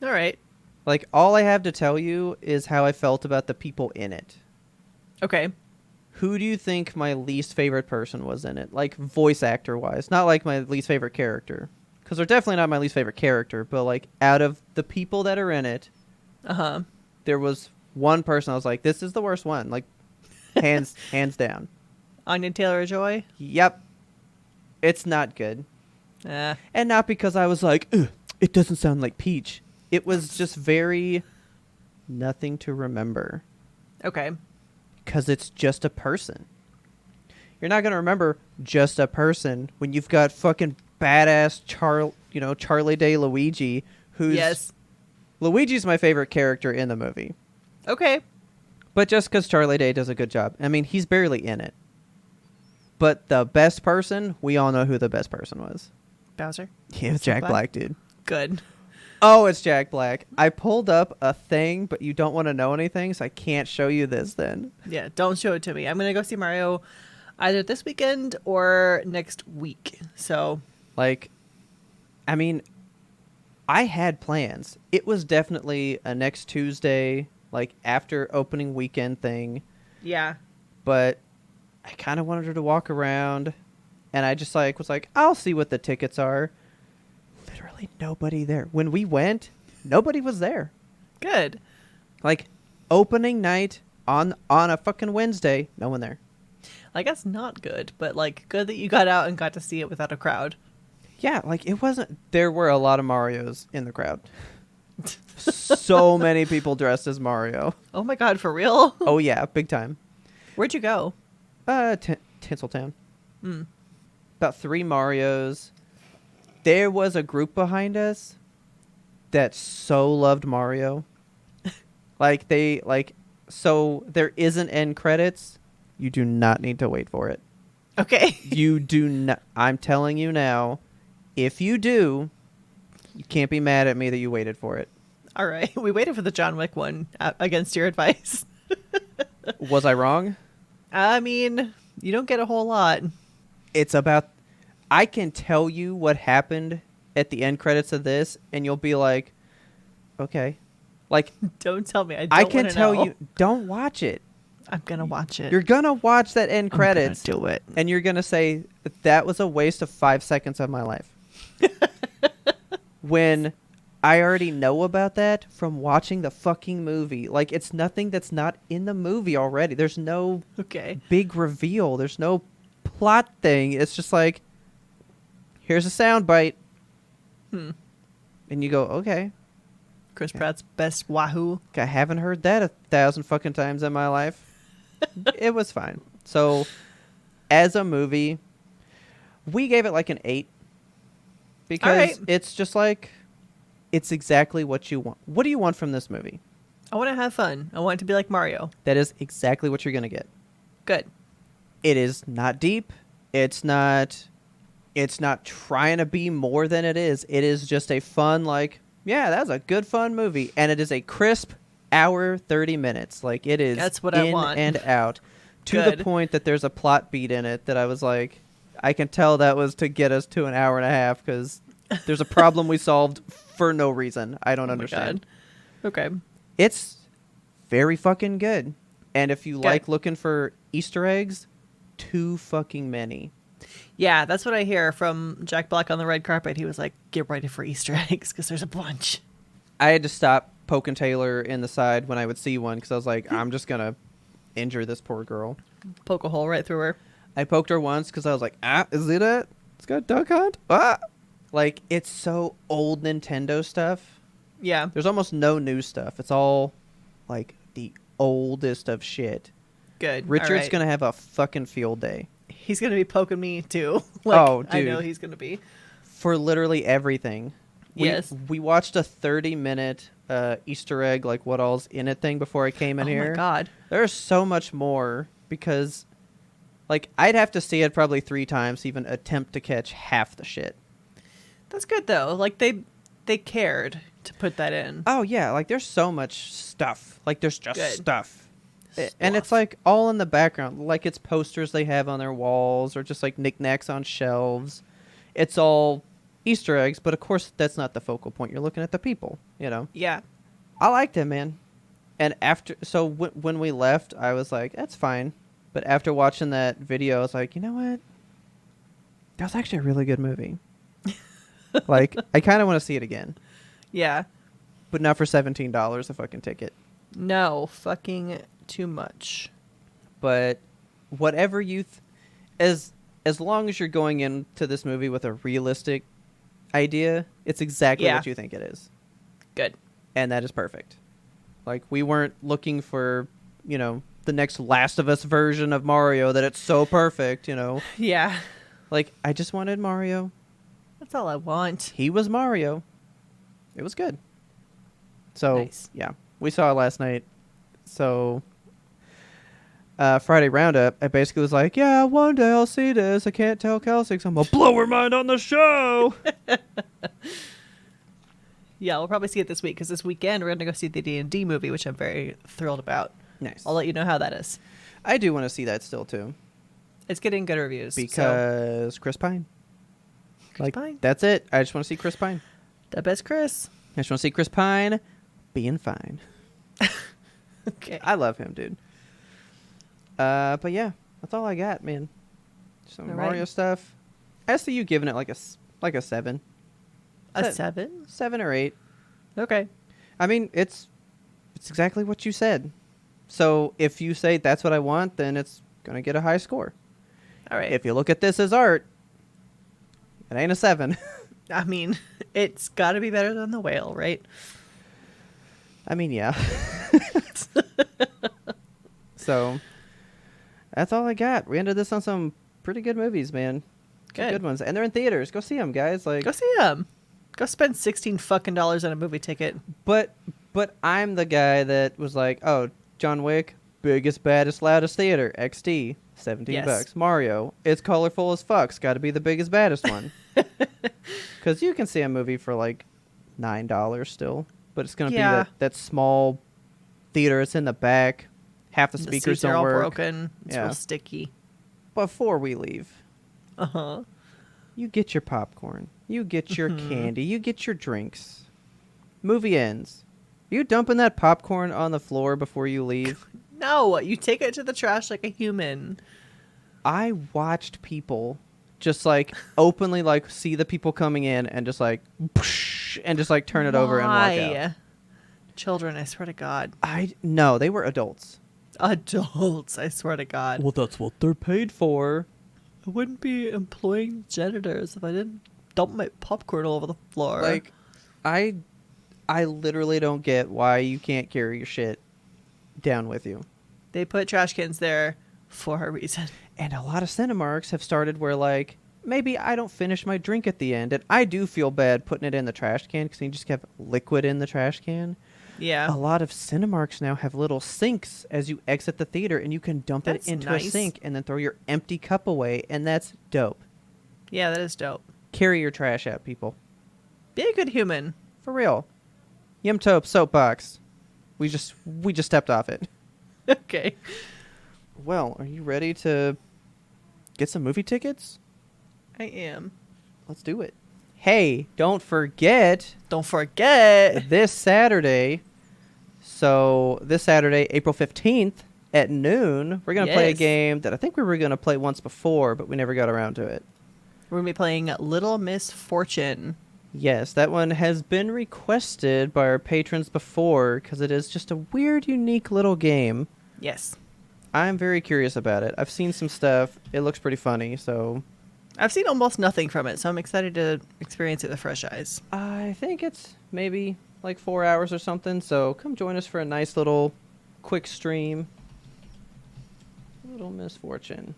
All right. Like, all I have to tell you is how I felt about the people in it. Okay. Who do you think my least favorite person was in it? Like, voice actor-wise. Not like my least favorite character. Because they're definitely not my least favorite character. But, like, out of the people that are in it, there was one person I was like, this is the worst one. Like, hands down. Anya Taylor-Joy? Yep. It's not good. Eh. And not because I was like, "Ugh, it doesn't sound like Peach." It was just very nothing to remember. Okay. Because it's just a person. You're not going to remember just a person when you've got fucking badass Charlie Day Luigi, who's... Yes. Luigi's my favorite character in the movie. Okay. But just because Charlie Day does a good job. I mean, he's barely in it. But the best person, we all know who the best person was. Bowser? Yeah, it's Jack Black, dude. Good. Oh, it's Jack Black. I pulled up a thing, but you don't want to know anything, so I can't show you this then. Yeah, don't show it to me. I'm going to go see Mario either this weekend or next week. So, like, I mean, I had plans. It was definitely a next Tuesday, like, after opening weekend thing. yeah. But I kind of wanted her to walk around, and I just, like, was like, I'll see what the tickets are. Literally nobody there. When we went, nobody was there. Good. Like, opening night on a fucking Wednesday, no one there. I guess not good, but like good that you got out and got to see it without a crowd. Yeah, like it wasn't. There were a lot of Marios in the crowd. So many people dressed as Mario. Oh my god, for real? Oh yeah, big time. Where'd you go? Tinseltown. Mm. About 3 Marios. There was a group behind us that so loved Mario. So there isn't end credits. You do not need to wait for it. Okay. You do not. I'm telling you now, if you do, you can't be mad at me that you waited for it. All right. We waited for the John Wick one against your advice. Was I wrong? I mean, you don't get a whole lot. It's about... I can tell you what happened at the end credits of this, and you'll be like, okay. Like, don't tell me. I can tell you, don't watch it. I'm going to watch it. You're going to watch that end credits. I'm gonna do it. And you're going to say, that was a waste of 5 seconds of my life. When I already know about that from watching the fucking movie. Like, it's nothing that's not in the movie already. There's no big reveal. There's no plot thing. It's just like, here's a sound bite. And you go, okay. Chris Pratt's best wahoo. I haven't heard that 1,000 fucking times in my life. It was fine. So, as a movie, we gave it like an 8. Because it's just like, it's exactly what you want. What do you want from this movie? I want to have fun. I want it to be like Mario. That is exactly what you're going to get. Good. It is not deep. It's not trying to be more than it is. It is just a fun, like, yeah, that's a good fun movie. And it is a crisp hour, 30 minutes. Like, it is that's what I want. And out. To the point that there's a plot beat in it that I was like, I can tell that was to get us to an hour and a half because there's a problem we solved for no reason. I don't understand. Okay. It's very fucking good. And if you like looking for Easter eggs, too fucking many. Yeah, that's what I hear from Jack Black on the red carpet. He was like, get ready for Easter eggs because there's a bunch. I had to stop poking Taylor in the side when I would see one because I was like, I'm just going to injure this poor girl. Poke a hole right through her. I poked her once because I was like, is it it? It's got Duck Hunt? Like, it's so old Nintendo stuff. Yeah. There's almost no new stuff. It's all, like, the oldest of shit. Good. Richard's going to have a fucking field day. He's going to be poking me, too. Like, oh, dude. I know he's going to be. For literally everything. Yes. We watched a 30-minute Easter egg, like, what all's in it thing before I came in here. Oh, my God. There's so much more because, like, I'd have to see it probably 3 times to even attempt to catch half the shit. That's good, though. Like, they cared to put that in. Oh, yeah. Like, there's so much stuff. Like, there's just stuff. And it's, like, all in the background. Like, it's posters they have on their walls or just, like, knickknacks on shelves. It's all Easter eggs, but, of course, that's not the focal point. You're looking at the people, you know? Yeah. I liked it, man. And when we left, I was like, that's fine. But after watching that video, I was like, you know what? That was actually a really good movie. Like, I kind of want to see it again. Yeah. But not for $17 a fucking ticket. No, fucking too much. But whatever you... as as long as you're going into this movie with a realistic idea, it's exactly what you think it is. Good. And that is perfect. Like, we weren't looking for, the next Last of Us version of Mario that it's so perfect, Yeah. Like, I just wanted Mario. That's all I want. He was Mario. It was good. So, nice. Yeah, we saw it last night. So, Friday Roundup, I basically was like, yeah, one day I'll see this. I can't tell Kelsey because I'm going to blow her mind on the show. Yeah, we'll probably see it this week because this weekend we're going to go see the D&D movie, which I'm very thrilled about. Nice. I'll let you know how that is. I do want to see that still, too. It's getting good reviews. Because Chris Pine. Chris Pine? That's it. I just want to see Chris Pine. The best Chris. I just want to see Chris Pine being fine. Okay. I love him, dude. But yeah, that's all I got, man. Some Mario stuff. I see you giving it like a 7. A 7? 7 or 8. Okay. I mean, it's exactly what you said. So if you say that's what I want, then it's gonna get a high score. All right. If you look at this as art, it ain't a 7. I mean, it's got to be better than The Whale, right? I mean, yeah. So that's all I got. We ended this on some pretty good movies, man. Good ones, and they're in theaters. Go see them, guys. Like, go see them. Go spend $16 on a movie ticket. But I'm the guy that was like, oh, John Wick, biggest, baddest, loudest theater, XD, $17. Mario, it's colorful as fuck. It's got to be the biggest, baddest one. Because you can see a movie for like $9 still, but it's gonna be that small theater. It's in the back. Half the speakers don't work. Are all broken. It's real sticky. Before we leave, uh-huh, you get your popcorn, you get your candy, you get your drinks. Movie ends. You dumping that popcorn on the floor before you leave? No, you take it to the trash like a human. I watched people just like openly like see the people coming in and just like and just like turn it over and walk out. Children, I swear to God. No, they were adults. Adults, I swear to God. Well, that's what they're paid for. I wouldn't be employing janitors if I didn't dump my popcorn all over the floor. Like, I literally don't get why you can't carry your shit down with you. They put trash cans there for a reason. And a lot of Cinemarks have started where, like, maybe I don't finish my drink at the end. And I do feel bad putting it in the trash can because you just have liquid in the trash can. Yeah. A lot of Cinemarks now have little sinks as you exit the theater, and you can dump it into a sink and then throw your empty cup away, and that's dope. Yeah, that is dope. Carry your trash out, people. Be a good human. For real. Yum Tope soapbox. We just stepped off it. Okay. Well, are you ready to get some movie tickets? I am. Let's do it. Hey, don't forget. This Saturday. So this Saturday, April 15th at noon, we're going to play a game that I think we were going to play once before, but we never got around to it. We're going to be playing Little Miss Fortune. Yes, that one has been requested by our patrons before because it is just a weird, unique little game. Yes. I'm very curious about it. I've seen some stuff. It looks pretty funny, so... I've seen almost nothing from it, so I'm excited to experience it with fresh eyes. I think it's maybe like 4 hours or something, so come join us for a nice little quick stream. Little Misfortune.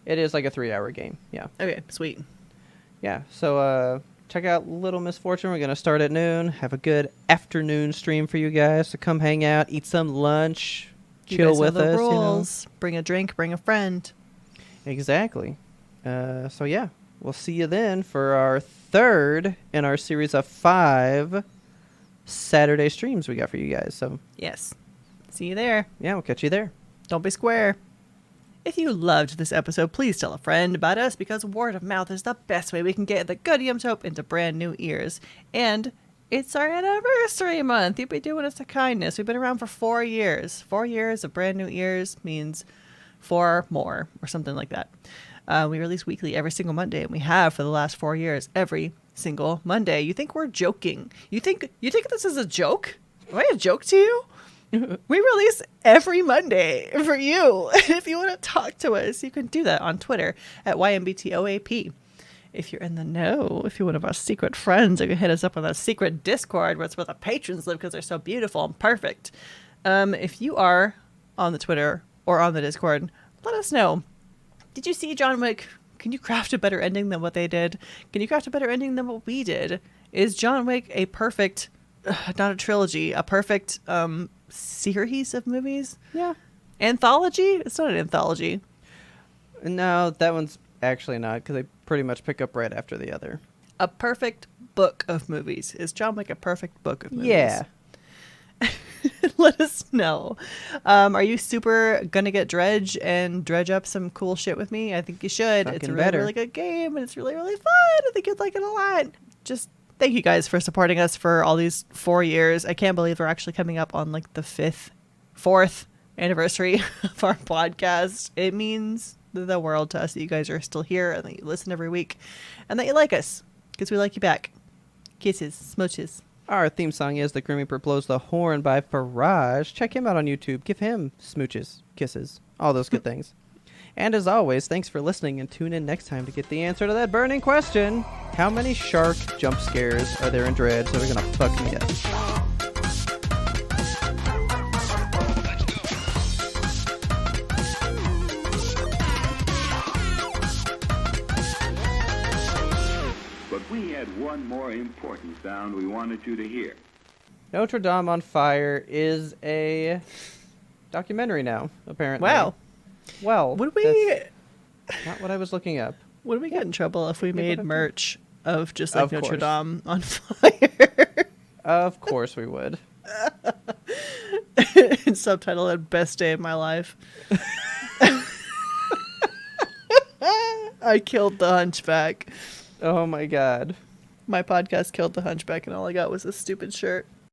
It is like a 3-hour game, yeah. Okay, sweet. Yeah, so check out Little Misfortune. We're going to start at noon, have a good afternoon stream for you guys, so come hang out, eat some lunch, chill with us. Rules. You know. Bring a drink, bring a friend. Exactly. So yeah, we'll see you then for our third in our series of 5 Saturday streams we got for you guys. So yes, see you there. Yeah, we'll catch you there. Don't be square. If you loved this episode, please tell a friend about us because word of mouth is the best way we can get the good Yum Tope into brand new ears. And it's our anniversary month. You've been doing us a kindness. We've been around for 4 years. 4 years of brand new ears means 4 more or something like that. We release weekly every single Monday, and we have for the last 4 years every single Monday. You think we're joking? You think this is a joke? Am I a joke to you? We release every Monday for you. And if you want to talk to us, you can do that on Twitter at YMBTOAP. If you're in the know, if you're one of our secret friends, you can hit us up on that secret Discord where it's where the patrons live because they're so beautiful and perfect. If you are on the Twitter or on the Discord, let us know. Did you see John Wick? Can you craft a better ending than what they did? Can you craft a better ending than what we did? Is John Wick a perfect, not a trilogy, a perfect series of movies? Yeah. Anthology? It's not an anthology. No, that one's actually not, because they pretty much pick up right after the other. A perfect book of movies. Is John Wick a perfect book of movies? Yeah. Let us know. Are you super gonna get Dredge and dredge up some cool shit with me? I think you should. It's a really, really good game, and it's really, really fun. I think you'd like it a lot. Just thank you guys for supporting us for all these 4 years. I can't believe we're actually coming up on like the fourth anniversary of our podcast. It means the world to us that you guys are still here and that you listen every week and that you like us, because we like you back. Kisses, smooches. Our theme song is The Grim Reaper Blows the Horn by Faraj. Check him out on YouTube. Give him smooches, kisses, all those good things. And as always, thanks for listening, and tune in next time to get the answer to that burning question. How many shark jump scares are there in Dredge that are going to fuck me up? One more important sound we wanted you to hear. Notre Dame on Fire is a documentary now, apparently. Wow. Well, would we... That's not what I was looking up. Would we get in trouble if we made merch of just like Notre course. Dame on Fire? Of course we would. And subtitle it Best Day of My Life. I killed the Hunchback. Oh my god. My podcast killed the Hunchback, and all I got was a stupid shirt.